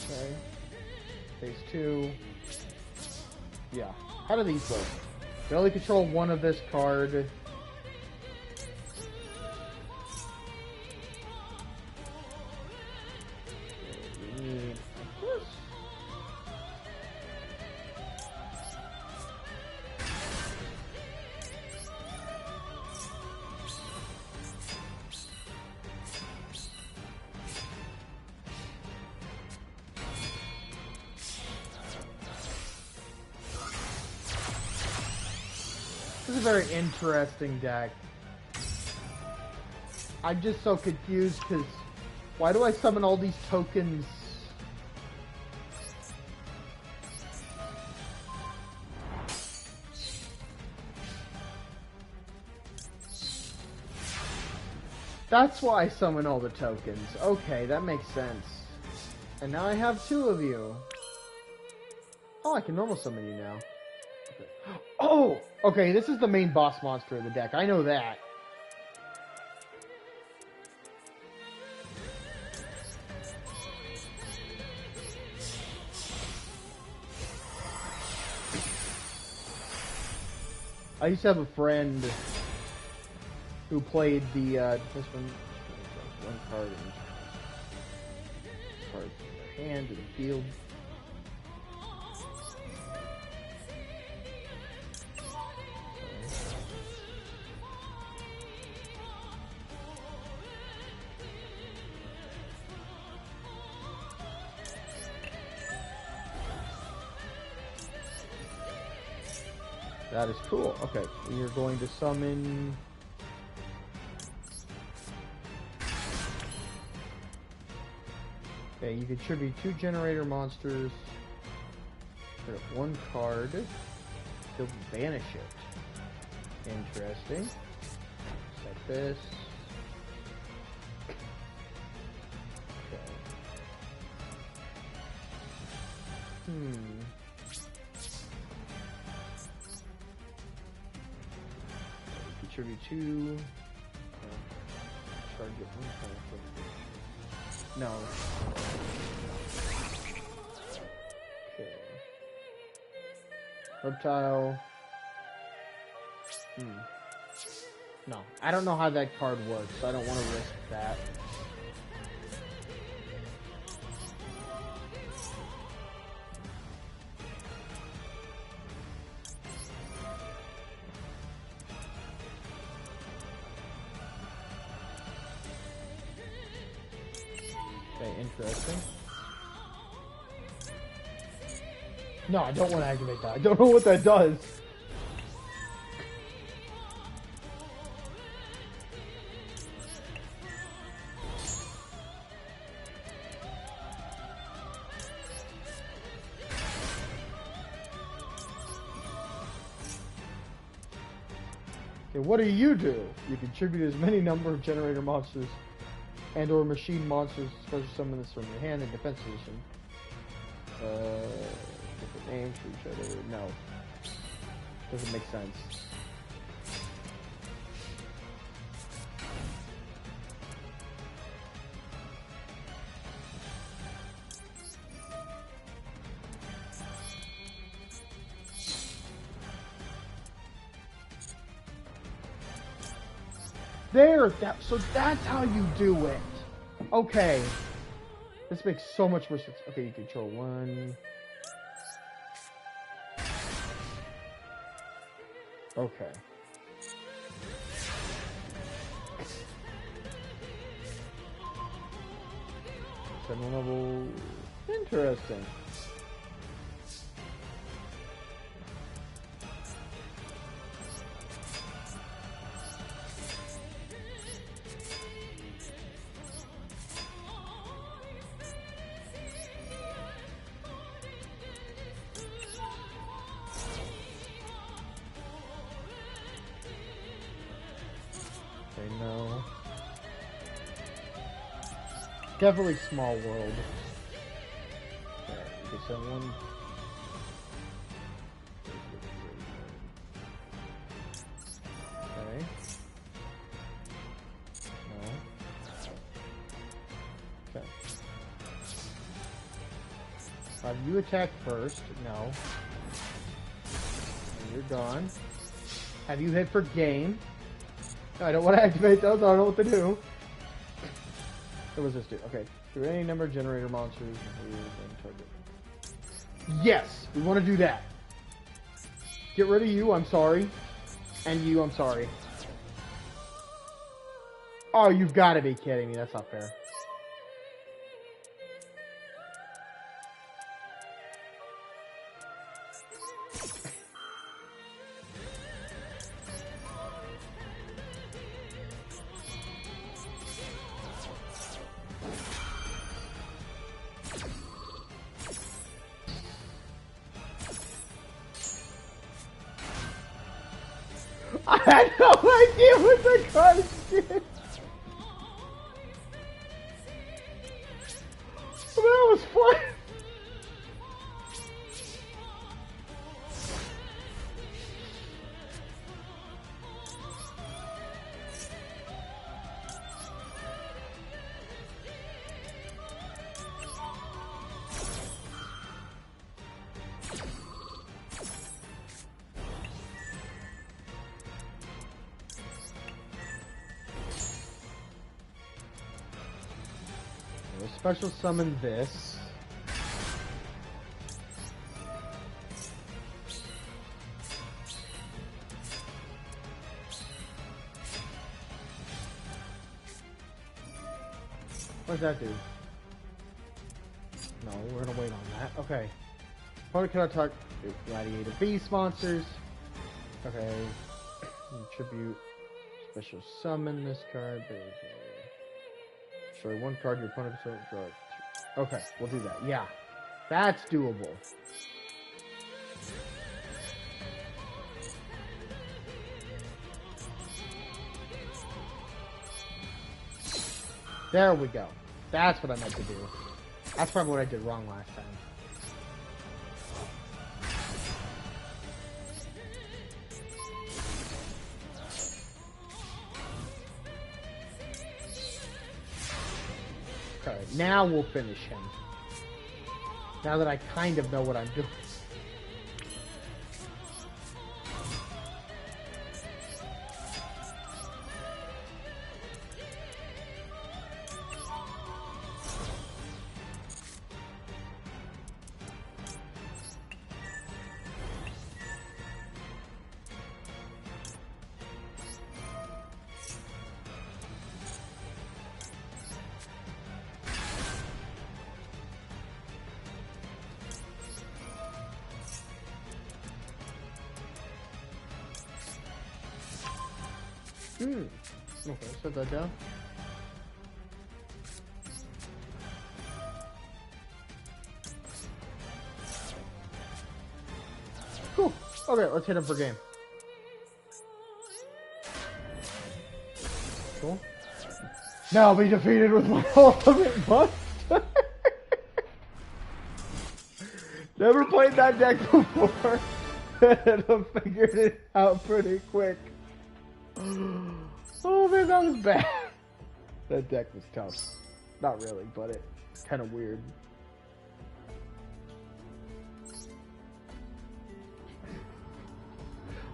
A: Okay. Phase 2. Yeah. How do these work? You only control one of this card. This is a very interesting deck. I'm just so confused because why do I summon all these tokens? That's why I summon all the tokens. Okay, that makes sense. And now I have 2 of you. Oh, I can normal summon you now. Okay. Oh! Okay, this is the main boss monster of the deck. I know that. I used to have a friend who played the this one card in card in their hand in the field. That is cool. Okay, you're going to summon. Okay, you contribute 2 generator monsters. Put up 1 card. You'll banish it. Interesting. Set this. Okay. Contribute 2. Target 1 card. No. Okay. Reptile. No. I don't know how that card works, so I don't want to risk that. Okay, interesting. No, I don't want to activate that. I don't know what that does. Okay, what do? You contribute as many number of generator monsters and or machine monsters, special summon this from your hand in defense position. Different names for each other. No. Doesn't make sense. There! So that's how you do it. Okay. This makes so much more sense. Okay, you control one. Okay. Second level. Interesting. No. Definitely small world. Okay, get someone. Okay. No. Okay. You attack first. No. And you're gone. Have you hit for game? I don't want to activate those, I don't know what to do. What does this do? Okay. Through any number of generator monsters. Yes! We want to do that. Get rid of you, I'm sorry. And you, I'm sorry. Oh, you've got to be kidding me. That's not fair. I had no idea what the cards did. That was fun. We'll special summon this. What does that do? No, we're gonna wait on that. Okay. Opponent cannot attack Gladiator Beast monsters. Okay. Tribute. Special summon this card. Sorry, one card your opponent can draw. Okay, we'll do that. Yeah. That's doable. There we go. That's what I meant to do. That's probably what I did wrong last time. Okay, now we'll finish him. Now that I kind of know what I'm doing. Okay, set that down. Cool. Okay, let's hit him for game. Cool. Now I'll be defeated with my ultimate monster. Never played that deck before. And I figured it out pretty quick. Oh man, that was bad. That deck was tough. Not really, but it's kind of weird.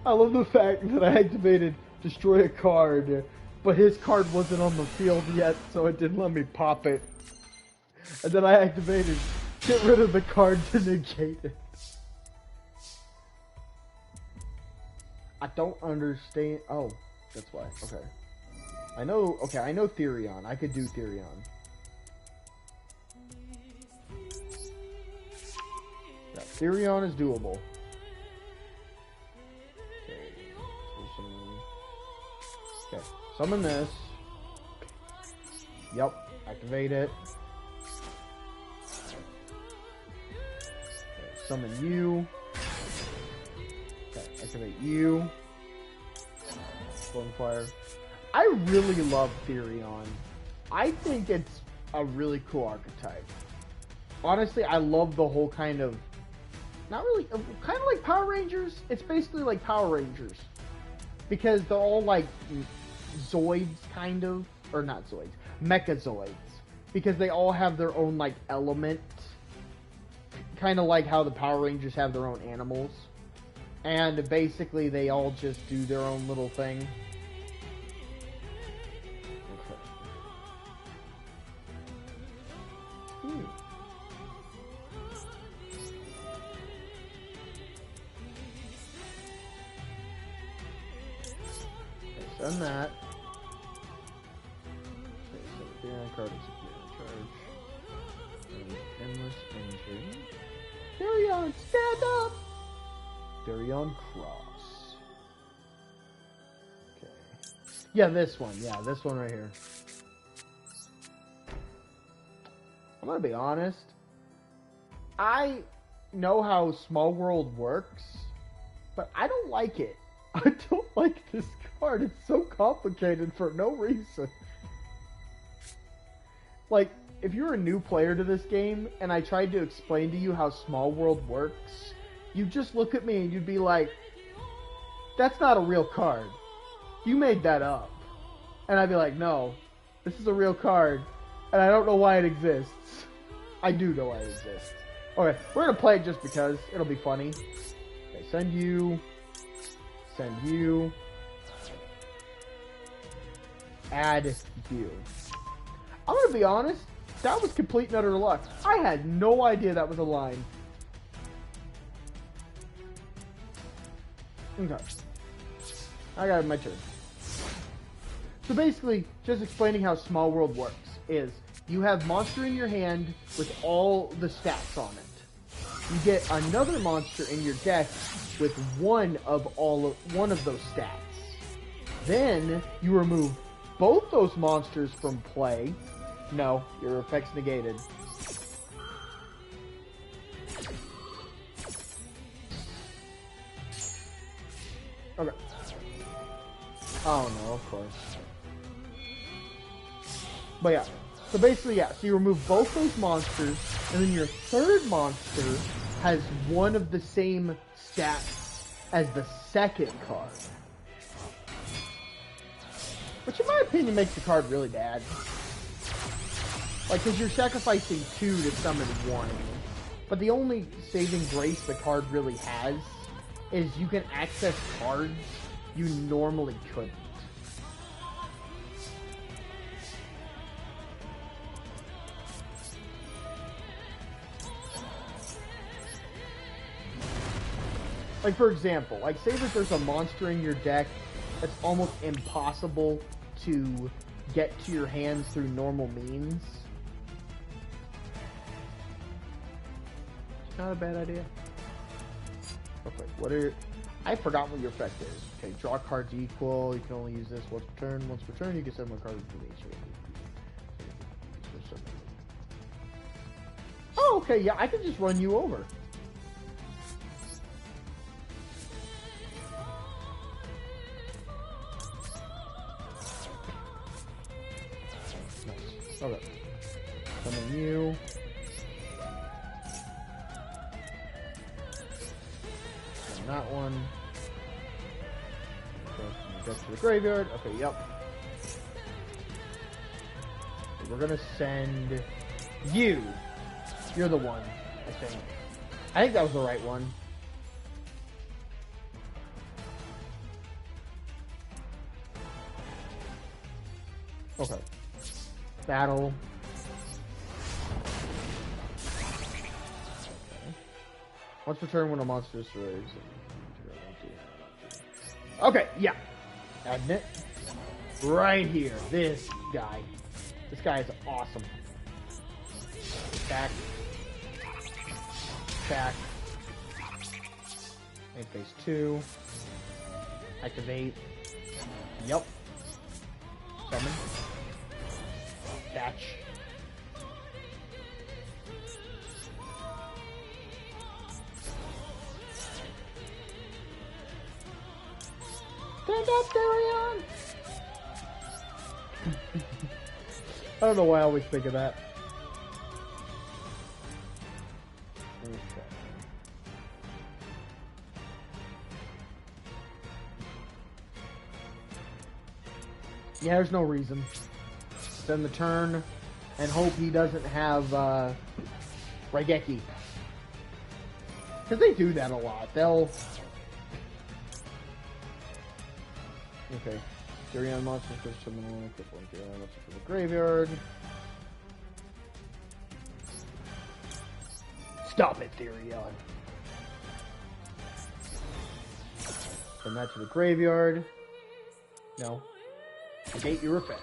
A: I love the fact that I activated destroy a card, but his card wasn't on the field yet, so it didn't let me pop it. And then I activated get rid of the card to negate it. I don't understand. Oh, that's why. Okay. I know Therion. I could do Therion. Yeah, Therion is doable. Okay, summon this. Yep, activate it. Okay, summon you. Okay, activate you. Fire. I really love Therion. I think it's a really cool archetype. Honestly, I love the whole kind of, not really, kind of like Power Rangers. It's basically like Power Rangers. Because they're all like Zoids, kind of. Or not Zoids. Mechazoids. Because they all have their own like element. Kind of like how the Power Rangers have their own animals. And basically they all just do their own little thing. Done that. Okay, so the Therion card is a charge. Endless engine. Therion, stand up! Therion Cross. Okay. Yeah, this one. Yeah, this one right here. I'm gonna be honest. I know how Small World works, but I don't like it. I don't like this card. It's so complicated for no reason. Like, if you're a new player to this game, and I tried to explain to you how Small World works, you just look at me and you'd be like, that's not a real card. You made that up. And I'd be like, no, this is a real card, and I don't know why it exists. I do know why it exists. Okay, we're gonna play it just because. It'll be funny. Okay, send you. Send you. Add you. I'm gonna be honest, that was complete and utter luck. I had no idea that was a line. Okay. I got my turn. So basically, just explaining how Small World works is you have monster in your hand with all the stats on it. You get another monster in your deck with one of those stats. Then you remove both those monsters from play. No, your effect's negated. Okay. Oh no, of course. But yeah. So basically, yeah, so you remove both those monsters, and then your third monster has one of the same stats as the second card. Which in my opinion makes the card really bad. Like, because you're sacrificing 2 to summon 1. But the only saving grace the card really has is you can access cards you normally couldn't. Like, for example, like, say that there's a monster in your deck that's almost impossible to get to your hands through normal means. It's not a bad idea. Okay, what are... I forgot what your effect is. Okay, draw cards equal. You can only use this once per turn. Once per turn, you can send one card to the HA. Oh, okay, yeah, I can just run you over. Nice. Okay. Summon you. And that one. Go to the graveyard. Okay, yep. We're gonna send you. You're the one, I think. I think that was the right one. Okay. Battle. Okay. Once per turn when a monster is raised. Okay, yeah. Adding it. Right here. This guy. This guy is awesome. Attack. Attack. Main phase 2. Activate. Yep. Summon. Catch. Stand up, Darion! I don't know why I always think of that. Okay. Yeah, there's no reason. Send the turn and hope he doesn't have Raigeki. Because they do that a lot. They'll... Okay. Darion monster for summon one, equip one Darion monster for the graveyard. Stop it, Darion. Send that to the graveyard. No. Negate your effect.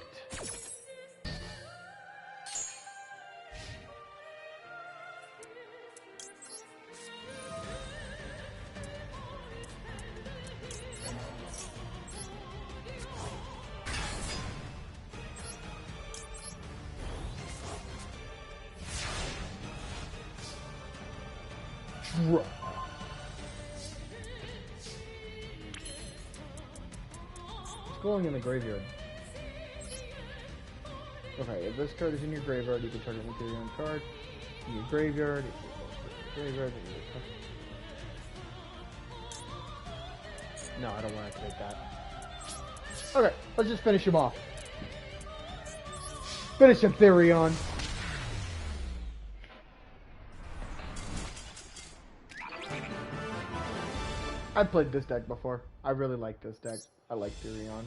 A: Draw. It's going in the graveyard. Okay, if this card is in your graveyard, you can target one Darion card. In your graveyard, No, I don't want to activate that. Okay, let's just finish him off. Finish him, Therion. I've played this deck before. I really like this deck. I like Therion.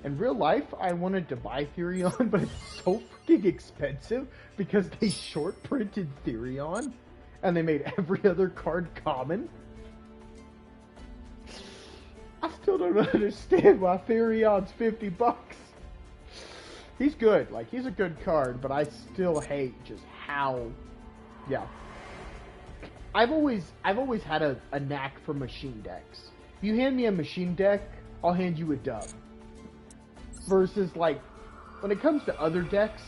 A: In real life, I wanted to buy Therion, but it's so freaking expensive because they short printed Therion and they made every other card common. I still don't understand why Therion's $50. He's good. Like, he's a good card, but I still hate just how... Yeah. I've always had a knack for machine decks. If you hand me a machine deck, I'll hand you a dub. Versus, like, when it comes to other decks,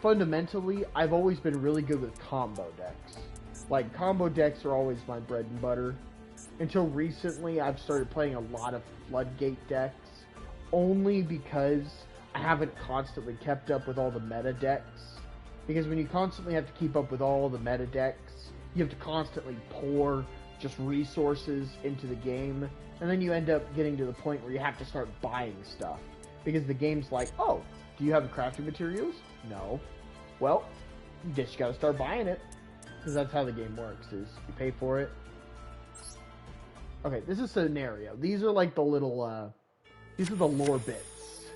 A: fundamentally, I've always been really good with combo decks. Like, combo decks are always my bread and butter. Until recently, I've started playing a lot of Floodgate decks, only because I haven't constantly kept up with all the meta decks. Because when you constantly have to keep up with all the meta decks, you have to constantly pour just resources into the game, and then you end up getting to the point where you have to start buying stuff. Because the game's like, oh, do you have the crafting materials? No. Well, you just gotta start buying it. Because that's how the game works, is you pay for it. Okay, this is a scenario. These are like the little, these are the lore bits.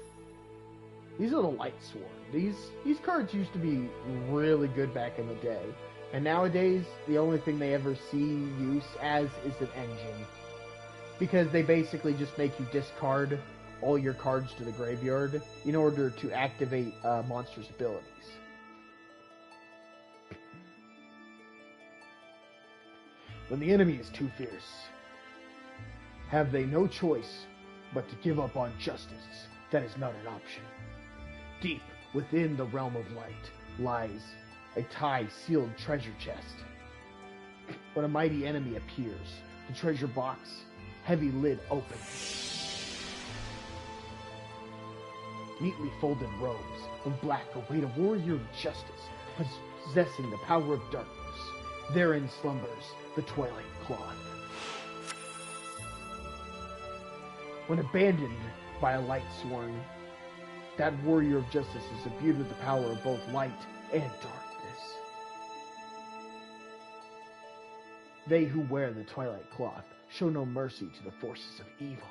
A: These are the Light Sworn. These cards used to be really good back in the day. And nowadays, the only thing they ever see use as is an engine. Because they basically just make you discard all your cards to the graveyard in order to activate monsters' abilities. When the enemy is too fierce, have they no choice but to give up on justice. That is not an option. Deep within the realm of light lies a tie-sealed treasure chest. When a mighty enemy appears, the treasure box, heavy lid open. Neatly folded robes of black await a warrior of justice, possessing the power of darkness. Therein slumbers the Twilight Cloth. When abandoned by a light sworn, that warrior of justice is imbued with the power of both light and darkness. They who wear the Twilight Cloth show no mercy to the forces of evil.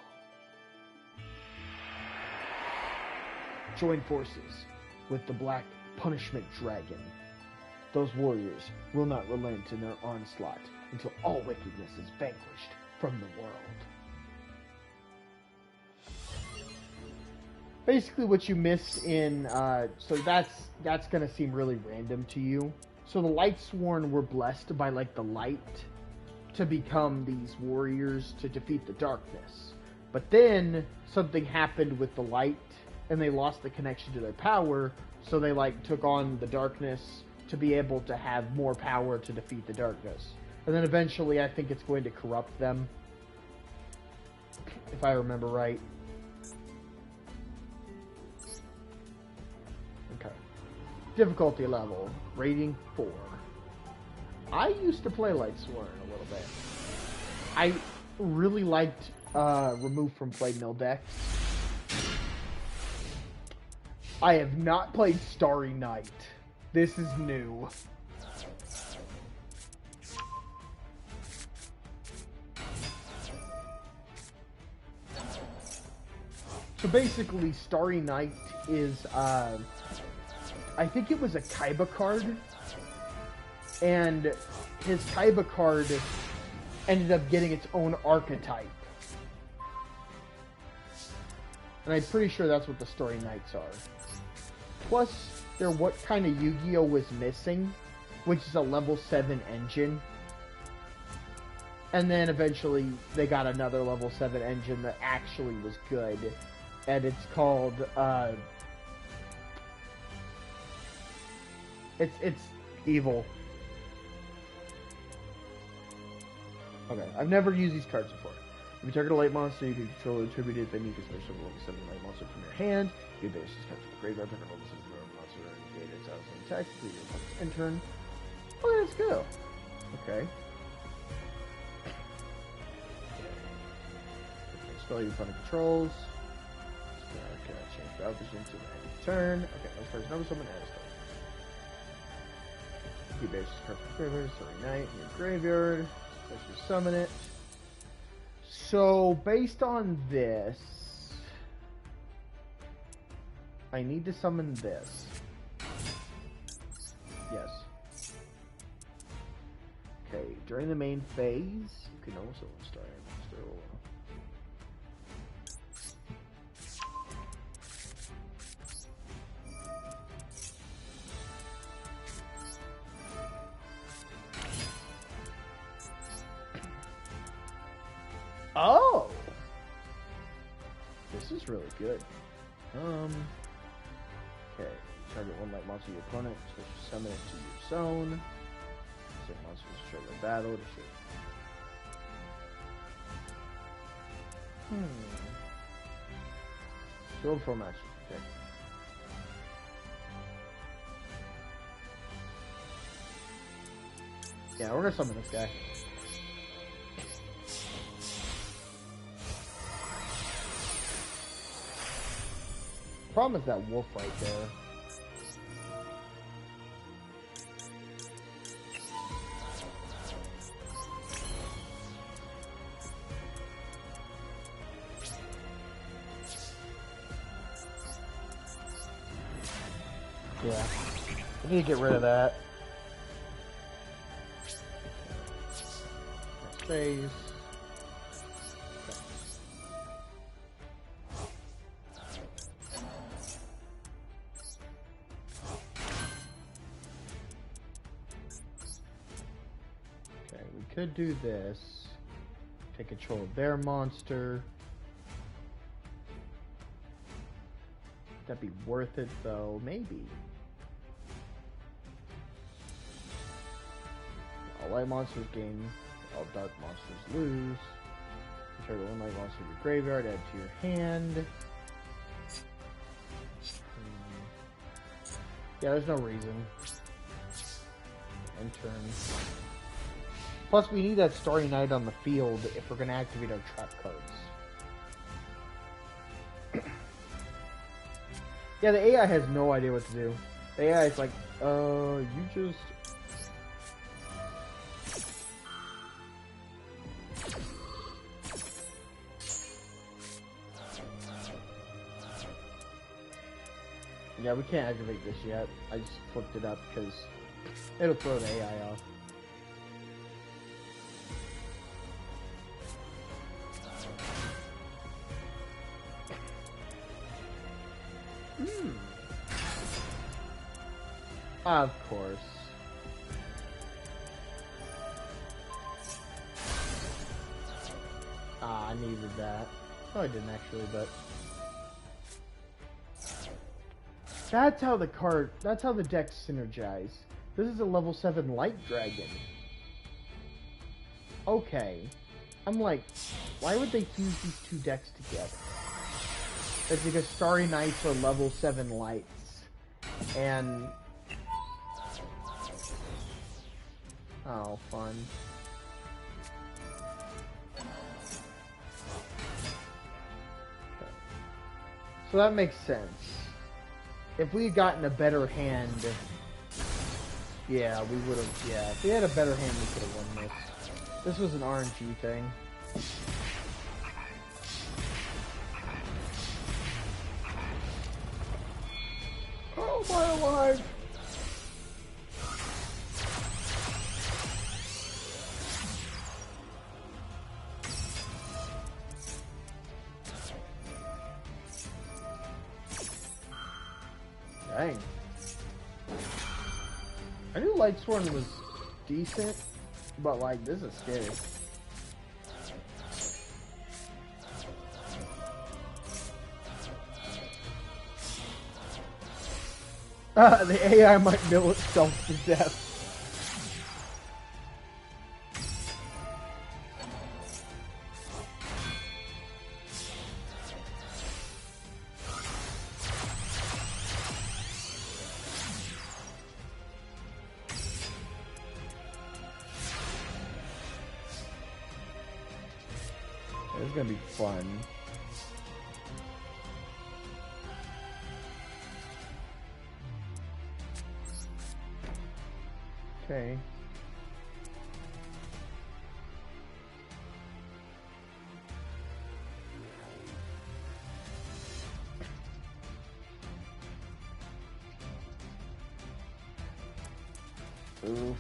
A: Join forces with the Black Punishment Dragon. Those warriors will not relent in their onslaught until all wickedness is vanquished from the world. Basically what you missed in, so that's gonna seem really random to you. So the Lightsworn were blessed by like the light to become these warriors to defeat the darkness. But then something happened with the light and they lost the connection to their power, so they like took on the darkness to be able to have more power to defeat the darkness. And then eventually I think it's going to corrupt them, if I remember right. Okay. Difficulty level, rating 4. I used to play Lightsworn a little bit. I really liked Remove from Play Mill decks. I have not played Starry Night. This is new. So basically, Starry Night is, I think it was a Kaiba card, and his Kaiba card ended up getting its own archetype. And I'm pretty sure that's what the Starry Nights are. Plus, they're what kind of Yu-Gi-Oh was missing, which is a level 7 engine. And then eventually they got another level 7 engine that actually was good. And it's called, it's evil. Okay, I've never used these cards before. If you target a light monster, you can control it, attribute it, then you can special level 7 light monster from your hand. You can base this card from the graveyard, target level 7 monster, and negate its outside attack, complete your opponent's in turn. Okay, let's go. Okay. Spell your opponent controls. Okay, change battle position to the end of the turn. Okay, let's first number summon add a spell. You base this card from the graveyard, Starry Night in your graveyard. Special summon it. So, based on this, I need to summon this. Yes. Okay, during the main phase, you can also start a monster. Oh! This is really good. Okay. Target one light monster to your opponent. Special summon it to your zone. Set monsters to trigger battle to shoot. Shield formation. Okay. Yeah, we're gonna summon this guy. Problem is that wolf right there. Yeah, I need to get rid of that. Phase. Could do this. Take control of their monster. That'd be worth it, though. Maybe. All light monsters gain. All dark monsters lose. Return one light monster to your graveyard. Add to your hand. Yeah, there's no reason. End turn. Plus, we need that Starry Night on the field if we're going to activate our trap cards. Yeah, the AI has no idea what to do. The AI is like, you just... Yeah, we can't activate this yet. I just flipped it up because it'll throw the AI off. Of course. I needed that. No, I didn't actually, but... That's how the decks synergize. This is a level 7 Light Dragon. Okay. I'm like, why would they fuse these two decks together? It's because Starry Nights are level 7 lights. And... oh, fun. Okay. So that makes sense. If we had gotten a better hand... yeah, we would have... yeah, if we had a better hand, we could have won this. This was an RNG thing. Oh my alive! Dang. I knew Lightsworn was decent, but like, this is scary. The AI might mill itself to death. It's gonna be fun. Okay. Oof.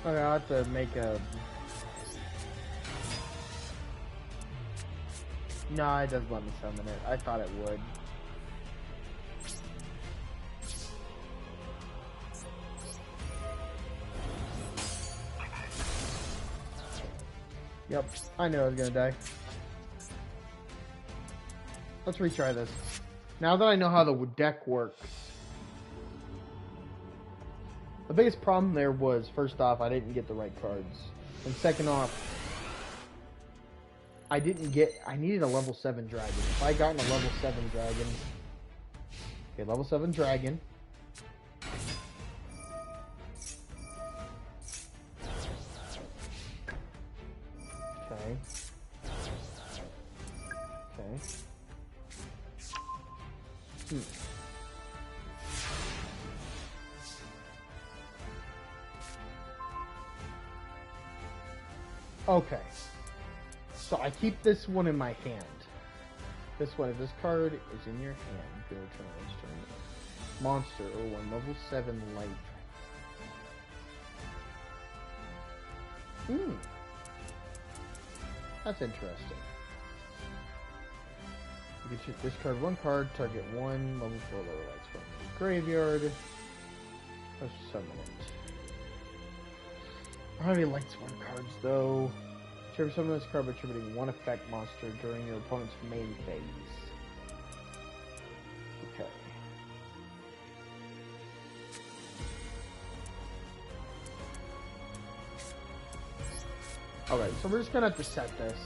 A: Okay, I'll have to make a... no, it doesn't let me summon it. I thought it would. Yep, I knew I was gonna die. Let's retry this. Now that I know how the deck works. The biggest problem there was, first off, I didn't get the right cards. And second off, I needed a level 7 dragon. If I gotten a level 7 dragon... okay, level 7 dragon. Okay. Okay. Okay. So I keep this one in my hand. This one, if this card is in your hand, you return it once turn. Monster, or one level 7 light. That's interesting. You can discard one card, target one level 4 lower lights from the graveyard. Let's summon it. I don't have any lights one cards though. Trigger summon this card by tributing one effect monster during your opponent's main phase. Okay. Alright, so we're just gonna have to set this.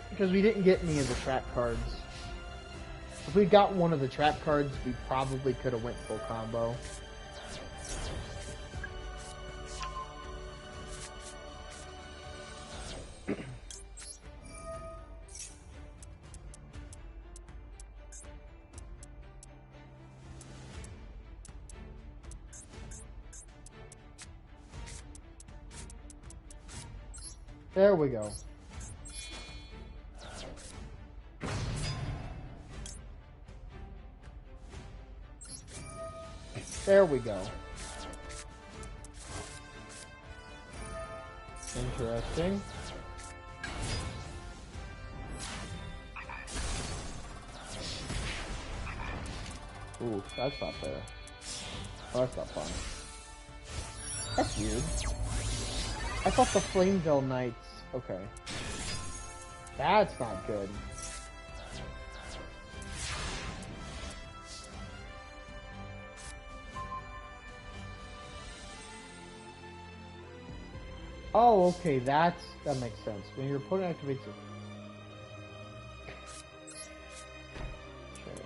A: Because we didn't get any of the trap cards. If we got one of the trap cards, we probably could have went full combo. There we go. There we go. Interesting. Ooh, that's not fair. Oh, that's not fun. That's weird. I thought the Flameville Knights... Okay. That's not good. Oh, okay, that makes sense. When your opponent activates it. Okay.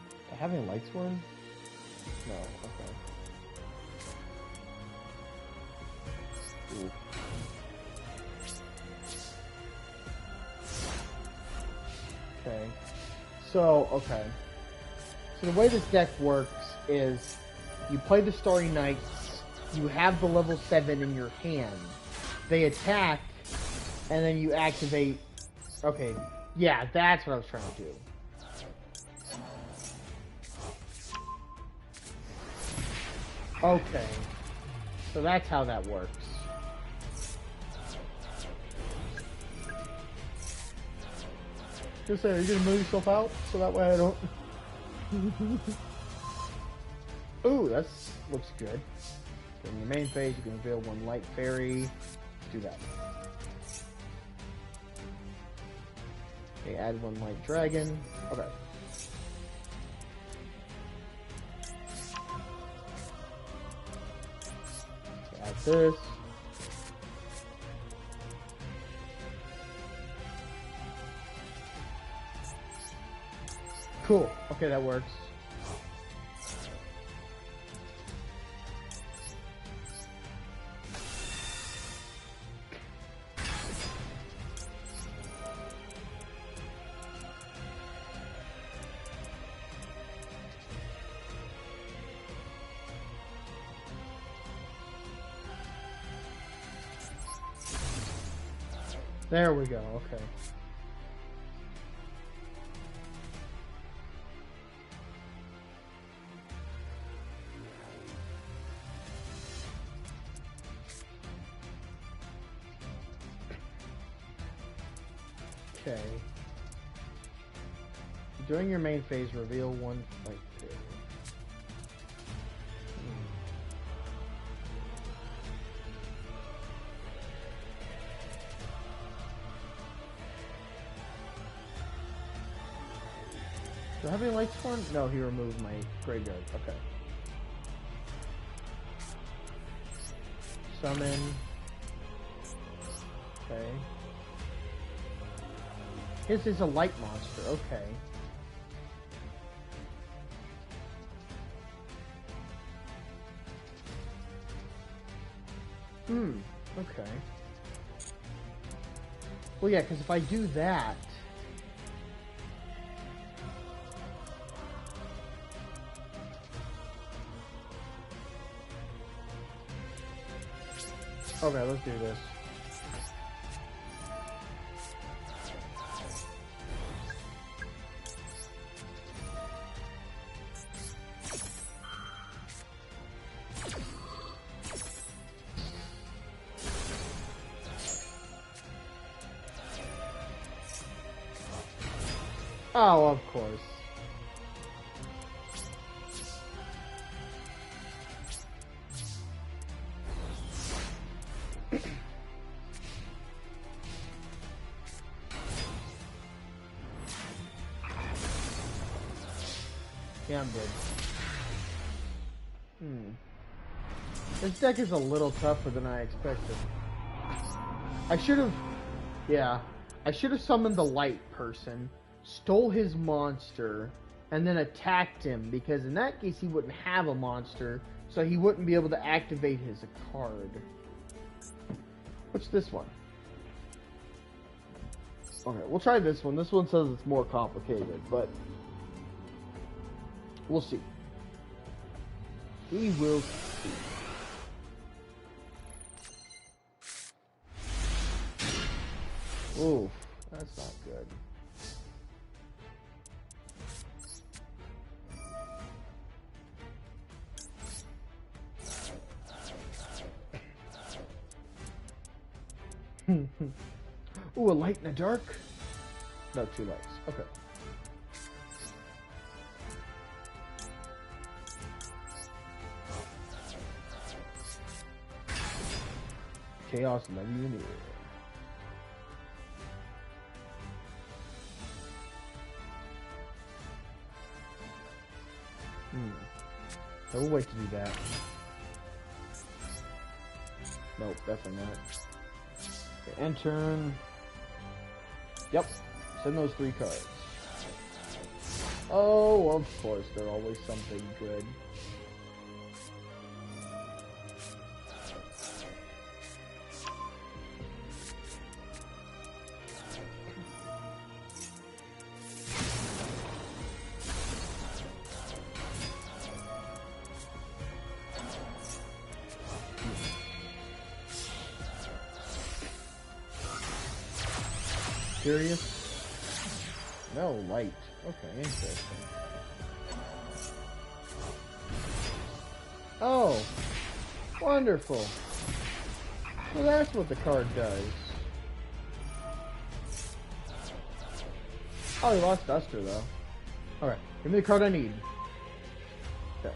A: Do I have any lights one? No, okay. Ooh. Okay. So, okay. So the way this deck works is you play the Starry Knights, you have the level 7 in your hand. They attack, and then you activate... Okay, yeah, that's what I was trying to do. Okay. So that's how that works. Just say, are you gonna move yourself out so that way I don't... Ooh, that looks good. In your main phase, you can reveal one light fairy. Let's do that. Okay, add one light dragon. Okay. Add this. Cool. Okay, that works. There we go, okay. Okay. During your main phase, reveal one light fairy. Do I have any lights for him? No, he removed my graveyard. Okay. Summon. Okay. His is a light monster. Okay. Okay. Well, yeah, because if I do that... Okay, let's do this. Oh, of course. Yeah, I'm good. This deck is a little tougher than I expected. I should have... Yeah. I should have summoned the light person, stole his monster, and then attacked him, because in that case he wouldn't have a monster, so he wouldn't be able to activate his card. What's this one? Okay, we'll try this one. This one says it's more complicated, but we'll see. We will see. Ooh, that's not good. Ooh, a light and a dark? No, 2 lights. Okay. Chaos Legionnaire. So we'll wait to do that. Nope, definitely not. Okay, end turn. Yep. Send those 3 cards. Oh, of course, there's always something good. Curious? No, light. Okay, interesting. Oh, wonderful. Well, that's what the card does. Oh, he lost Duster, though. Alright, give me the card I need. Okay.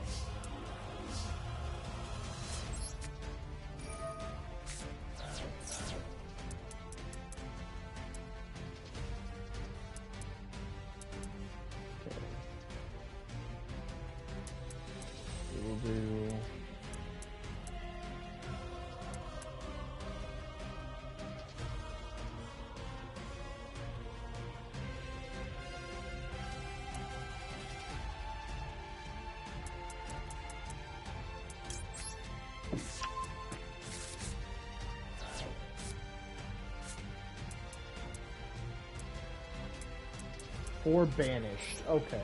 A: Or banished. Okay.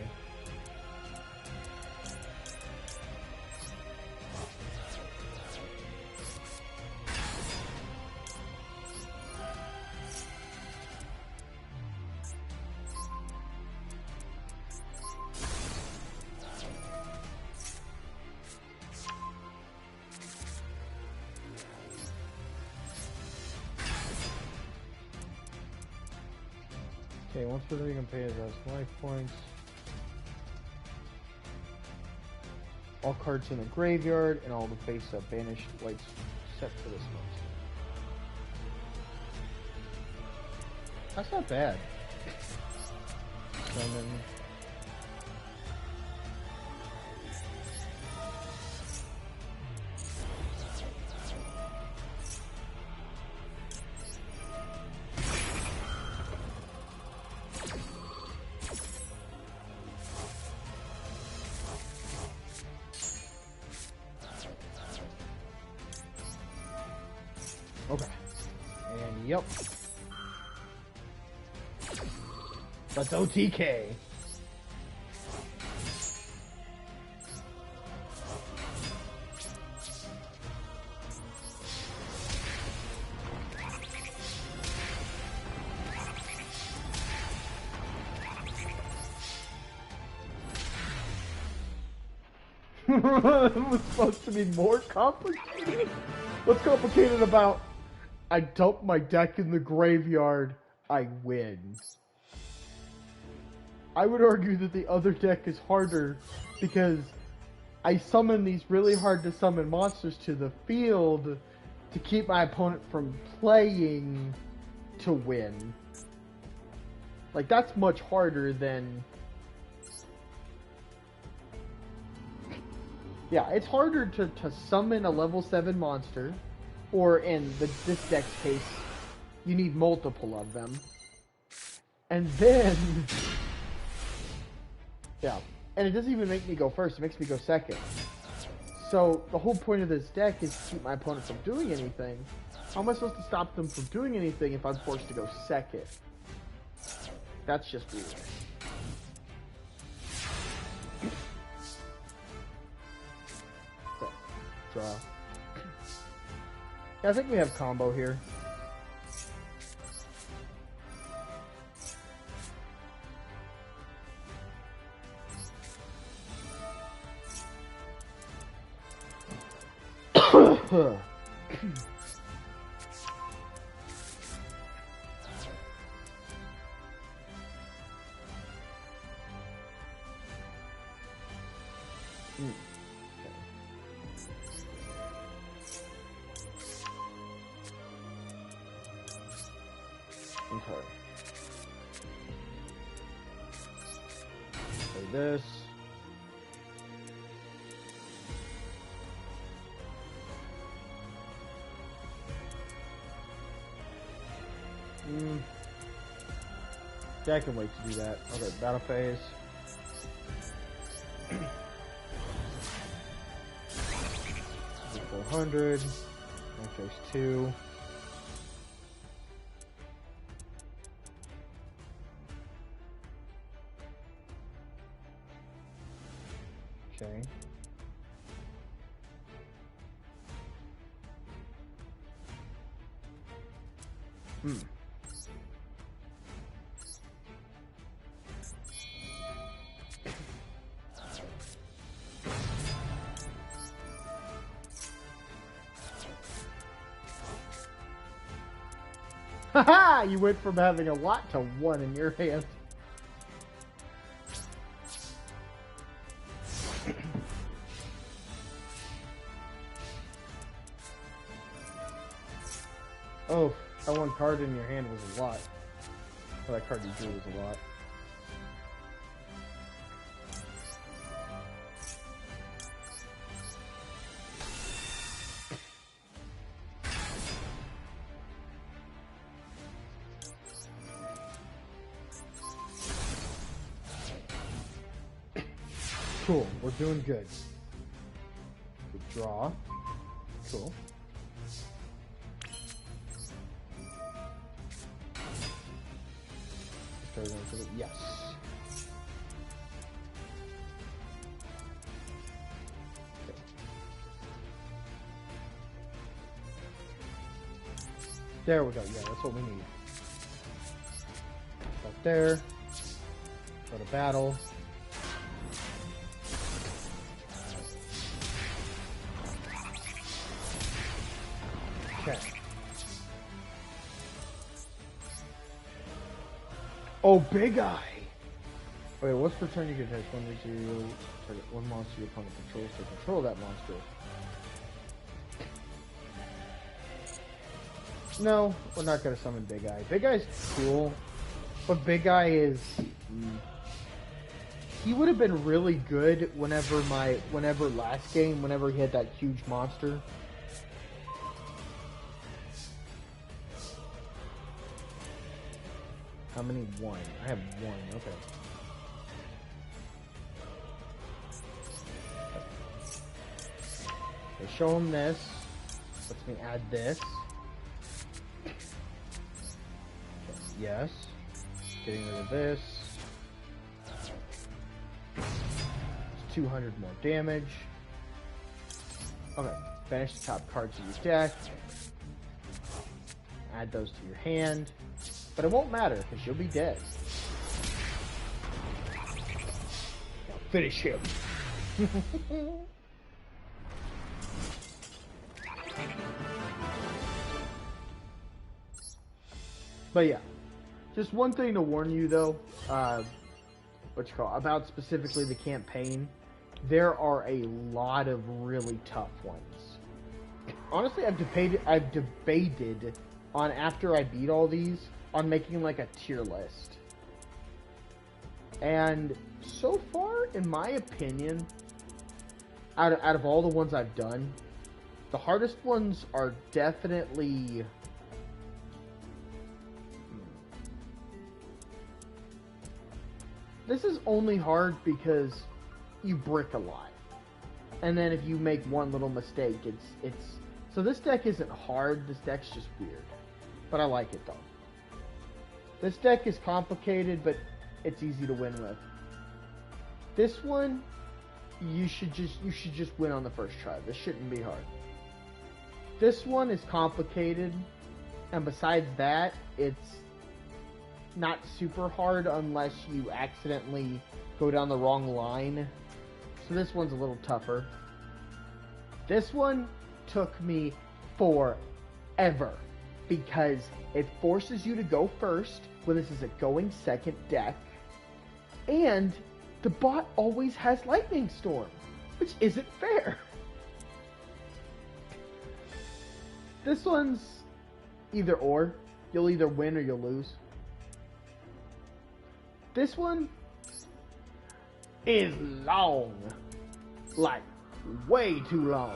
A: Okay, once per turn you can pay as life points. All cards in the graveyard and all the face-up banished lights set for this month. That's not bad. Summon. Okay. And yep. Let's OTK. It was supposed to be more complicated. What's complicated about I dump my deck in the graveyard, I win. I would argue that the other deck is harder because I summon these really hard to summon monsters to the field to keep my opponent from playing to win. Like, that's much harder than... Yeah, it's harder to summon a level 7 monster, or in this deck's case, you need multiple of them. And then... Yeah, and it doesn't even make me go first, it makes me go second. So, the whole point of this deck is to keep my opponent from doing anything. How am I supposed to stop them from doing anything if I'm forced to go second? That's just weird. Okay. Draw. Yeah, I think we have combo here. Okay. Play this. Yeah, I can wait to do that. Okay, battle phase. 400. Phase 2. Okay. Haha! You went from having a lot to one in your hand. Oh, that one card in your hand was a lot. Oh, that card you drew was a lot. Cool, we're doing good. Good draw. Cool. Yes. Okay. There we go. Yeah, that's what we need. Right there. Go to battle. Okay. Oh, Big Eye! Wait, what's per turn you can touch? One monster your opponent controls to control that monster. No, we're not gonna summon Big Eye. Big Eye's cool, but Big Eye is... He would have been really good whenever last game, whenever he had that huge monster. How many? One. I have one. Okay. Okay, show him this. Lets me add this. Yes. Getting rid of this. It's 200 more damage. Okay. Banish the top cards of your deck. Add those to your hand. But it won't matter, because you'll be dead. Finish him. But yeah. Just one thing to warn you, though. about specifically the campaign, there are a lot of really tough ones. Honestly, I've debated on, after I beat all these, on making like a tier list. And so far, in my opinion, out of all the ones I've done, the hardest ones are definitely... This is only hard because you brick a lot. And then if you make one little mistake, it's... So this deck isn't hard, this deck's just weird. But I like it though. This deck is complicated, but it's easy to win with. This one, you should just win on the first try. This shouldn't be hard. This one is complicated, and besides that, it's not super hard unless you accidentally go down the wrong line. So this one's a little tougher. This one took me forever because it forces you to go first when this is a going second deck, and the bot always has Lightning Storm, which isn't fair. This one's either or. You'll either win or you'll lose. This one is long. Like, way too long.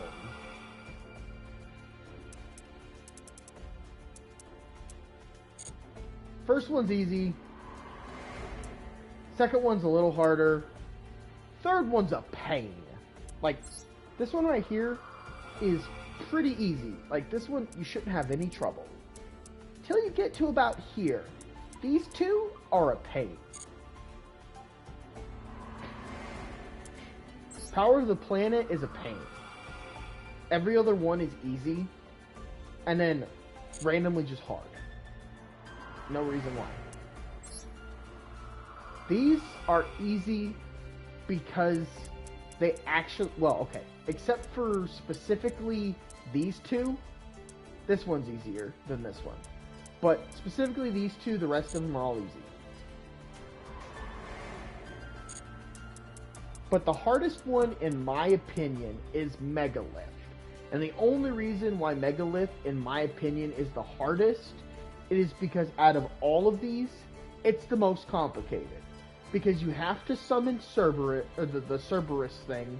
A: First one's easy. Second one's a little harder. Third one's a pain. Like, this one right here is pretty easy. Like, this one, you shouldn't have any trouble. Till you get to about here. These two are a pain. Power of the Planet is a pain. Every other one is easy. And then randomly just hard. No reason why. These are easy because they actually... Well, okay. Except for specifically these two, this one's easier than this one. But specifically these two, the rest of them are all easy. But the hardest one, in my opinion, is Megalith. And the only reason why Megalith, in my opinion, is the hardest, it is because out of all of these, it's the most complicated. Because you have to summon Cerberus, or the Cerberus thing,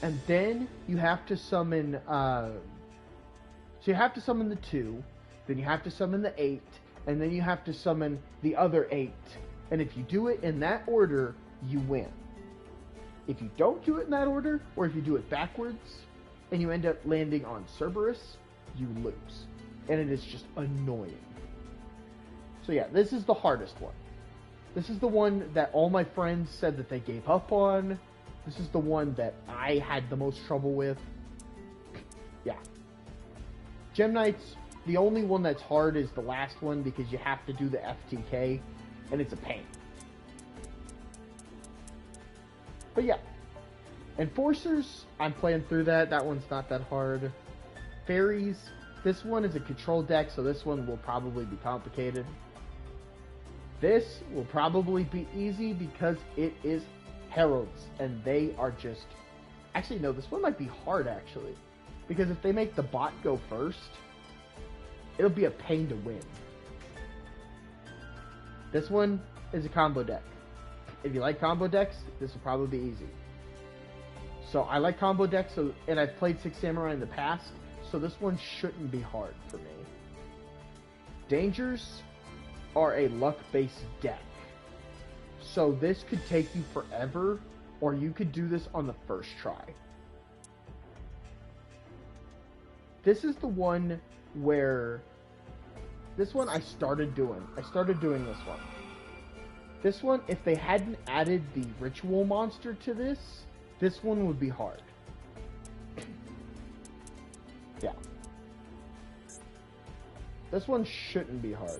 A: and then you have to summon, so you have to summon the 2, then you have to summon the 8, and then you have to summon the other 8. And if you do it in that order, you win. If you don't do it in that order, or if you do it backwards, and you end up landing on Cerberus, you lose. And it is just annoying. So yeah, this is the hardest one. This is the one that all my friends said that they gave up on. This is the one that I had the most trouble with. Yeah. Gem Knights, the only one that's hard is the last one because you have to do the FTK, and it's a pain. But yeah. Enforcers, I'm playing through that. That one's not that hard. Fairies, this one is a control deck, so this one will probably be complicated. This will probably be easy because it is Heralds, and they are just... Actually, no, this one might be hard, actually. Because if they make the bot go first, it'll be a pain to win. This one is a combo deck. If you like combo decks, this will probably be easy. So, I like combo decks, and I've played Six Samurai in the past, so this one shouldn't be hard for me. Dangers are a luck-based deck. So this could take you forever, or you could do this on the first try. This is the one where... This one I started doing. I started doing this one. This one, if they hadn't added the ritual monster to this, this one would be hard. Yeah. This one shouldn't be hard.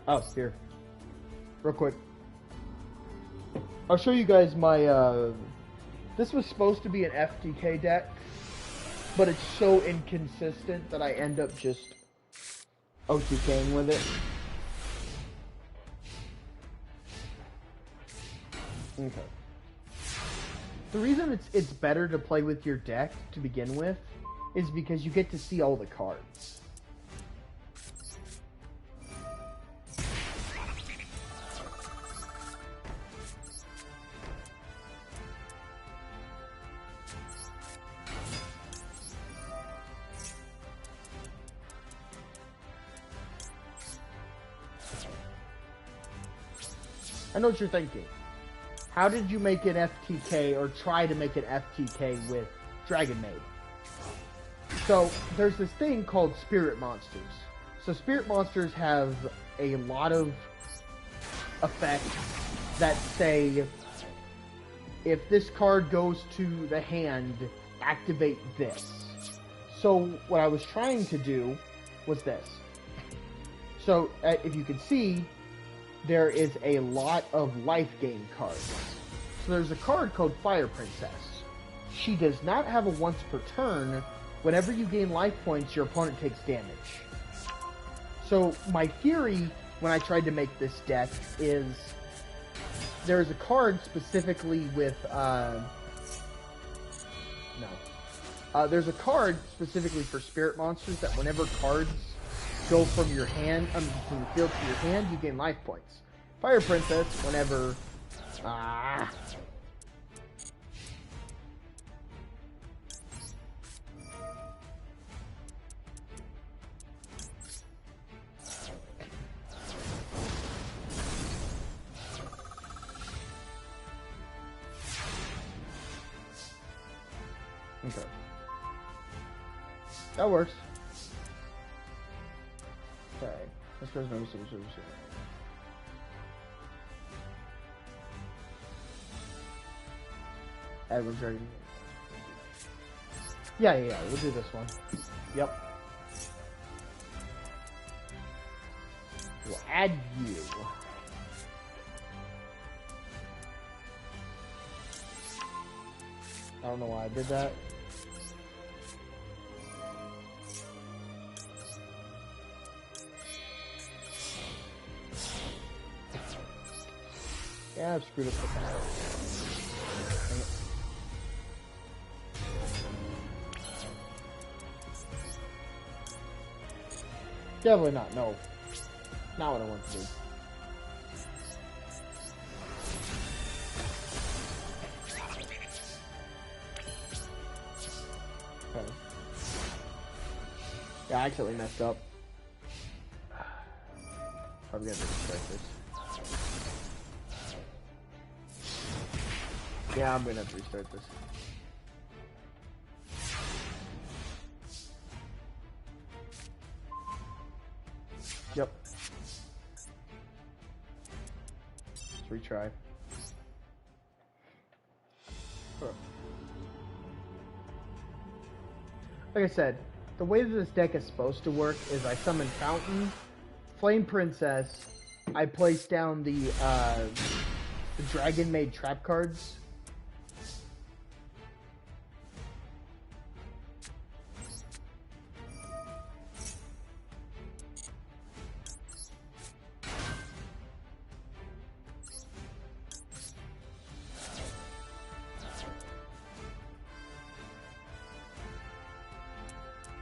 A: Oh, here. Real quick. I'll show you guys my, this was supposed to be an FTK deck, but it's so inconsistent that I end up just OTKing with it. Okay. The reason it's better to play with your deck to begin with is because you get to see all the cards. I know what you're thinking. How did you make an FTK or try to make an FTK with Dragon Maid? So there's this thing called Spirit Monsters. So Spirit Monsters have a lot of effects that say, if this card goes to the hand, activate this. So what I was trying to do was this. So if you can see, there is a lot of life gain cards. So there's a card called Fire Princess. She does not have a once per turn. Whenever you gain life points, your opponent takes damage. So my theory when I tried to make this deck is there's a card specifically with there's a card specifically for Spirit Monsters that whenever cards go from your hand, from the field to your hand, you gain life points. Fire Princess, whenever... Okay. That works. Okay. This goes no solution. Edward Dragon. Yeah, we'll do this one. Yep. We'll add you. I don't know why I did that. Yeah, I've screwed up the power. Definitely not, no. Not what I want to do. Okay. Yeah, I accidentally messed up. Probably gonna restart this. Yeah, I'm gonna have to restart this. Yep. Let's retry. Like I said, the way that this deck is supposed to work is I summon Fountain, Flame Princess, I place down the Dragon Maid trap cards.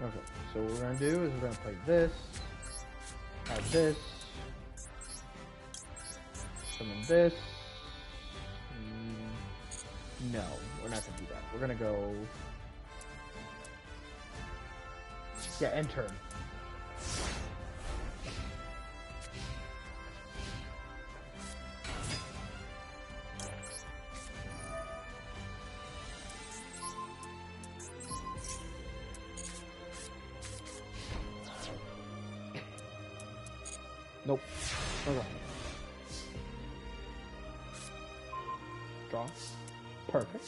A: Okay, so what we're going to do is we're going to play this, add this, summon this. No, we're not going to do that. We're going to go... Yeah, end turn. Nope. Okay. Draw. Perfect.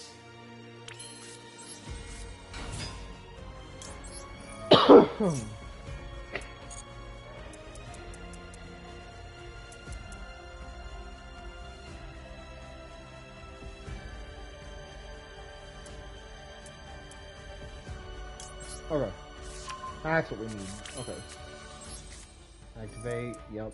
A: Okay. That's what we need. Okay. Activate, yep.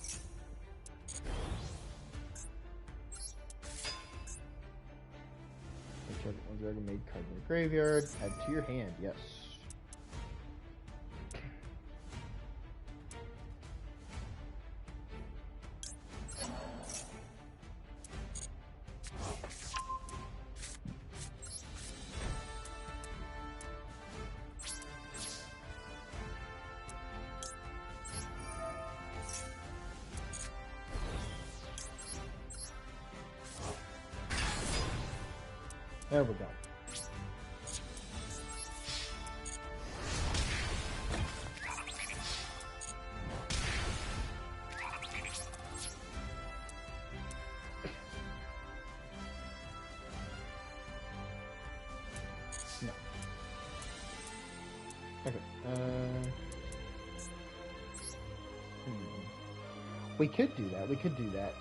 A: One dragon made card in the graveyard. Add to your hand. Yes. There we go. No. Okay. We could do that. We could do that.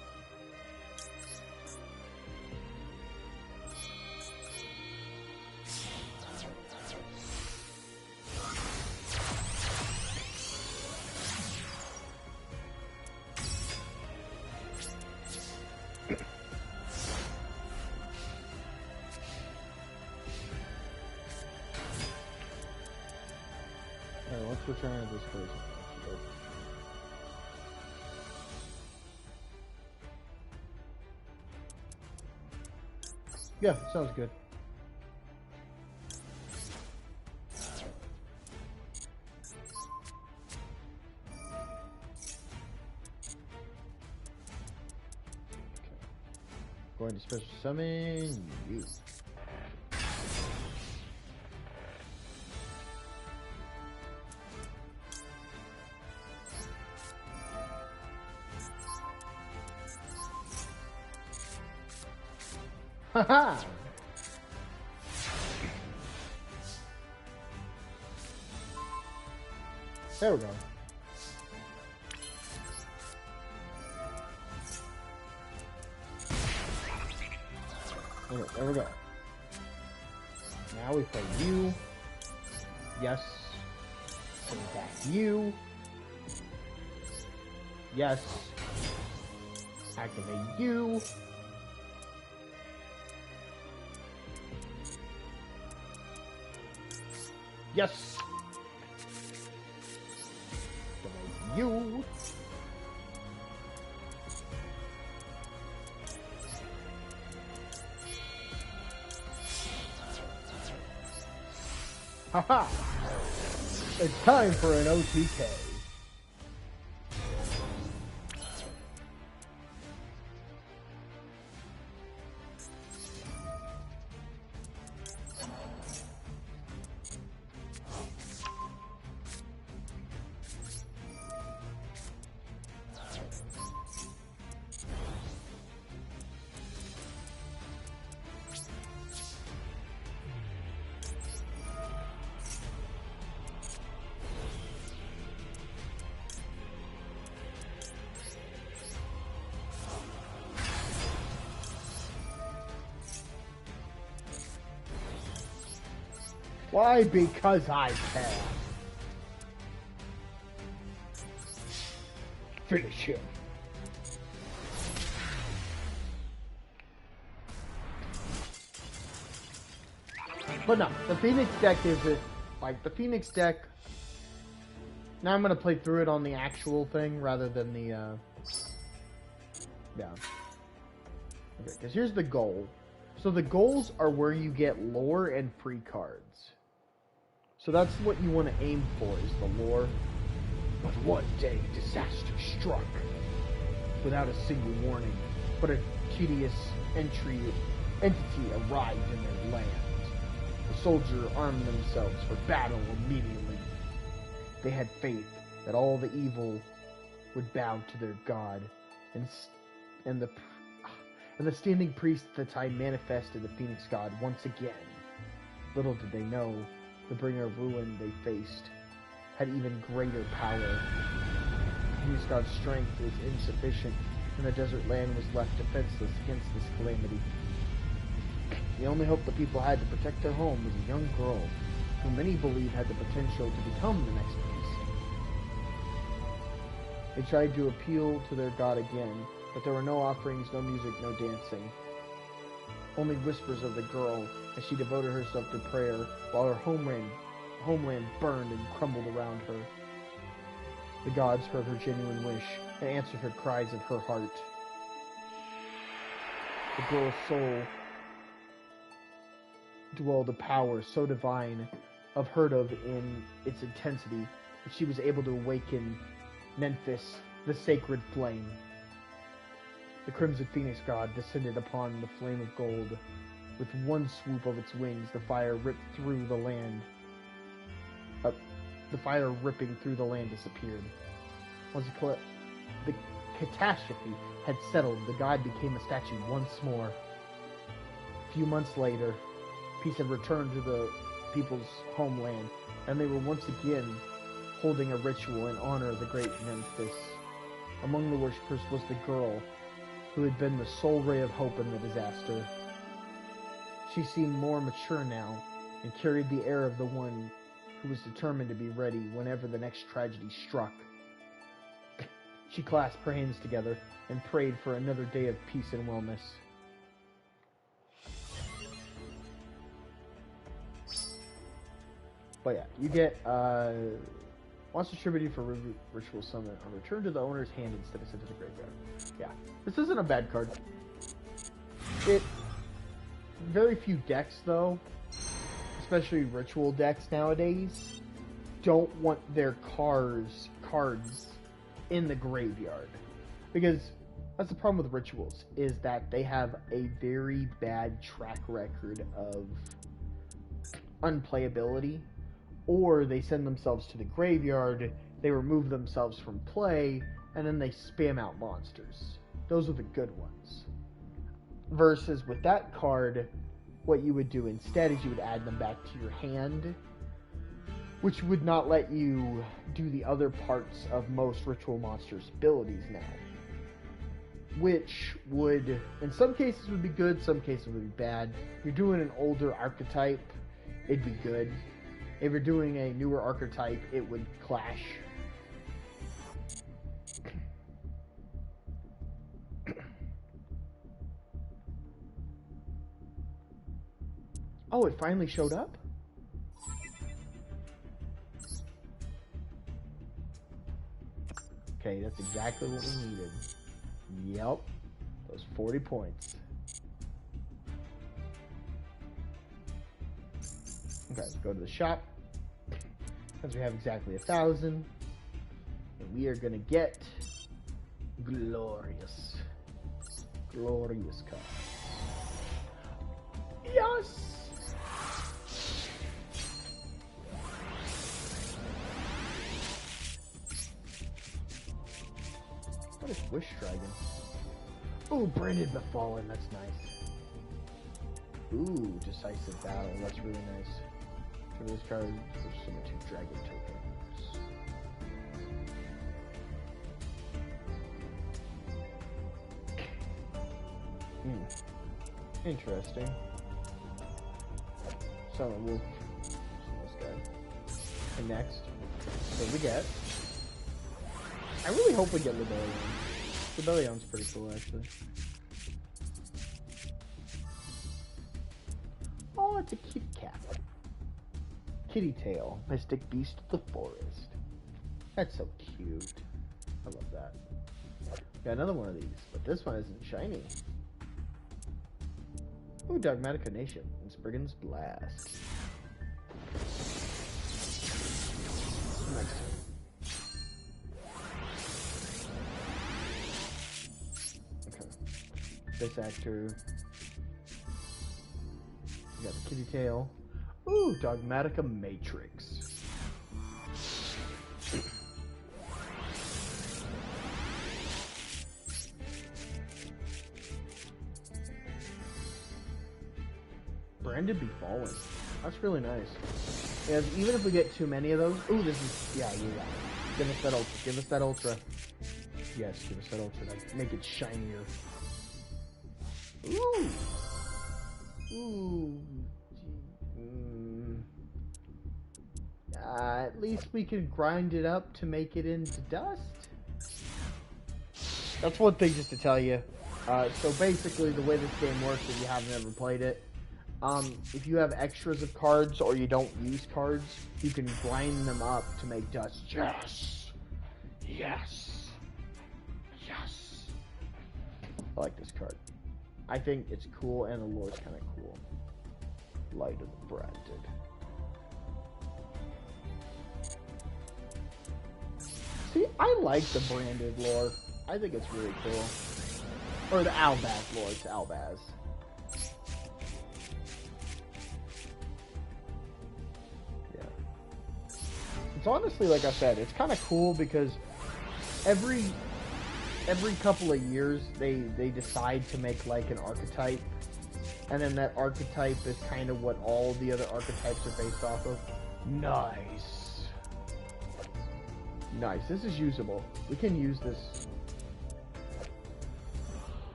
A: Alright, let's return to this person. Yeah, sounds good. Going to special summon you. Haha! There we go. Okay, there we go. Now we play you. Yes. Bring back you. Yes. Activate you. Yes. Activate you. Haha! It's time for an OTK. Why? Because I can. Finish him. But no, the Phoenix deck isn't like the Phoenix deck. Now I'm gonna play through it on the actual thing rather than the yeah. Okay, because here's the goal. So the goals are where you get lore and free cards. So that's what you want to aim for, is the lore. But one day, disaster struck. Without a single warning, but a tedious entity arrived in their land. The soldiers armed themselves for battle immediately. They had faith that all the evil would bow to their god, and the standing priest at the time manifested the Phoenix God once again. Little did they know, the bringer of ruin they faced had even greater power. The Phoenix God's strength was insufficient, and the desert land was left defenseless against this calamity. The only hope the people had to protect their home was a young girl, who many believe had the potential to become the next priest. They tried to appeal to their god again, but there were no offerings, no music, no dancing. only whispers of the girl as she devoted herself to prayer while her homeland burned and crumbled around her. The gods heard her genuine wish and answered her cries of her heart. The girl's soul dwelled a power so divine, unheard of in its intensity, that she was able to awaken Nephthys, the sacred flame. The crimson phoenix god descended upon the flame of gold. With one swoop of its wings, the fire ripped through the land. The fire ripping through the land disappeared. Once the catastrophe had settled, the god became a statue once more. A few months later, peace had returned to the people's homeland, and they were once again holding a ritual in honor of the great Nephthys. Among the worshippers was the girl, who had been the sole ray of hope in the disaster. She seemed more mature now, and carried the air of the one who was determined to be ready whenever the next tragedy struck. She clasped her hands together and prayed for another day of peace and wellness. But yeah, you get once distributed for Ritual Summon, a return to the owner's hand instead of sent to the graveyard. Yeah, this isn't a bad card. Very few decks, though, especially Ritual decks nowadays, don't want their cards in the graveyard. Because that's the problem with Rituals, is that they have a very bad track record of unplayability. Or they send themselves to the graveyard, they remove themselves from play, and then they spam out monsters. Those are the good ones. Versus with that card, what you would do instead is you would add them back to your hand, which would not let you do the other parts of most Ritual monsters' abilities now. Which would, in some cases would be good, some cases would be bad. If you're doing an older archetype, it'd be good. If you're doing a newer archetype, it would clash. Oh, it finally showed up? Okay, that's exactly what we needed. Yep. Those 40 points. Okay, let's go to the shop. Since we have exactly 1,000. And we are gonna get glorious cards. Yes! What is Wish Dragon? Oh, Branded Befallen, that's nice. Ooh, Decisive Battle, that's really nice. For this card, there's some 2 dragon tokens. Interesting. Summon Wolf. This guy. And next, what do we get? I really hope we get Rebellion. Rebellion's pretty cool, actually. Oh, it's a kitty cat. Kitty Tail, Mystic Beast of the Forest. That's so cute. I love that. Got another one of these, but this one isn't shiny. Ooh, Dogmatic Nation and Spriggan's Blast. Next. Okay. This actor. We got the Kitty Tail. Ooh, Dogmatica Matrix. Branded Befallen. That's really nice. Yeah, even if we get too many of those. Ooh, this is. Yeah. Give us that ultra. Give us that ultra. Yes, give us that ultra. Like, make it shinier. Ooh. Ooh. At least we can grind it up to make it into dust. That's one thing just to tell you. So basically, the way this game works, if you haven't ever played it, if you have extras of cards or you don't use cards, you can grind them up to make dust. Yes! Yes! Yes! I like this card. I think it's cool, and the lore's kind of cool. Light of the Branded. See, I like the branded lore. I think it's really cool. Or the Albaz lore, it's Albaz. Yeah. It's honestly, like I said, it's kind of cool because every couple of years they decide to make like an archetype, and then that archetype is kind of what all the other archetypes are based off of. Nice. Nice. This is usable. We can use this.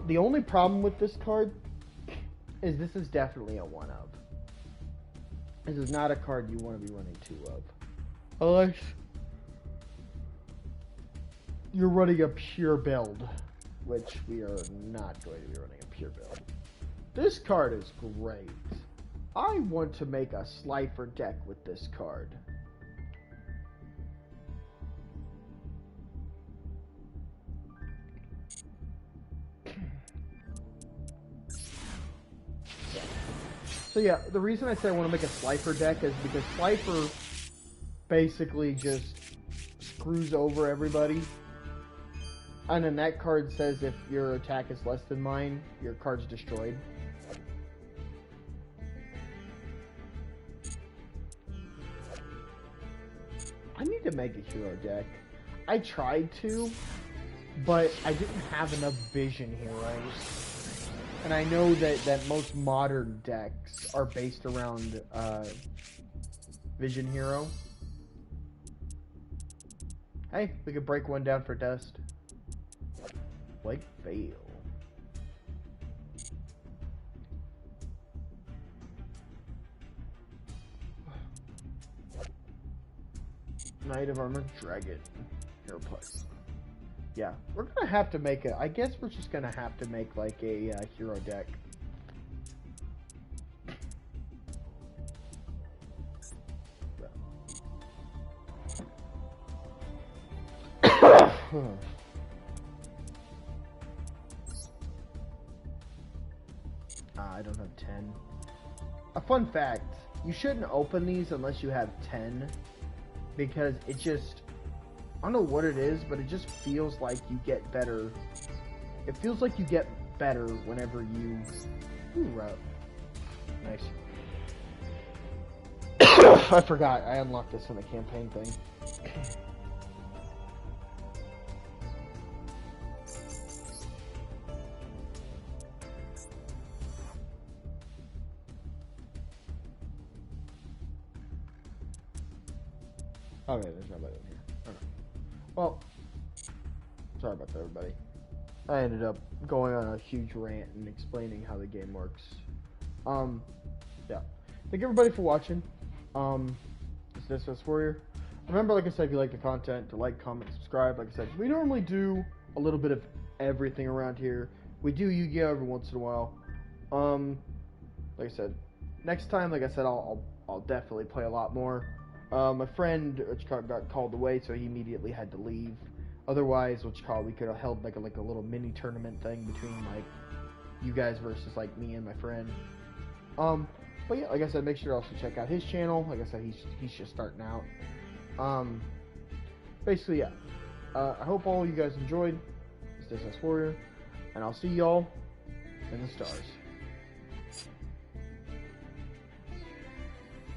A: The only problem with this card is this is definitely a one of. This is not a card you want to be running two of. Unless you're running a pure build, which we are not going to be running a pure build. This card is great. I want to make a Slifer deck with this card. So yeah, the reason I say I want to make a Slifer deck is because Slifer basically just screws over everybody. And then that card says if your attack is less than mine, your card's destroyed. I need to make a hero deck. I tried to, but I didn't have enough vision heroes. And I know that most modern decks are based around Vision Hero. Hey, we could break one down for dust. White Veil. Knight of Armor Dragon. Hero Plus. Yeah, we're gonna have to make I guess we're just gonna have to make like a hero deck. I don't have 10. A fun fact, you shouldn't open these unless you have 10, because it just, I don't know what it is, but it just feels like you get better. It feels like you get better whenever you... Ooh, nice. I forgot, I unlocked this in the campaign thing. Okay, there's nobody in here. Okay. Well, sorry about that, everybody. I ended up going on a huge rant and explaining how the game works. Yeah. Thank everybody for watching. It's this Warrior. Remember, like I said, if you like the content, to like, comment, subscribe. Like I said, we normally do a little bit of everything around here. We do Yu-Gi-Oh! Every once in a while. Like I said, next time, like I said, I'll definitely play a lot more. My friend got called away, so he immediately had to leave. Otherwise, we could have held like a little mini tournament thing between like you guys versus like me and my friend. But yeah, like I said, make sure to also check out his channel. Like I said, he's just starting out. Basically, yeah. I hope all you guys enjoyed. It's this Warrior, and I'll see y'all in the stars.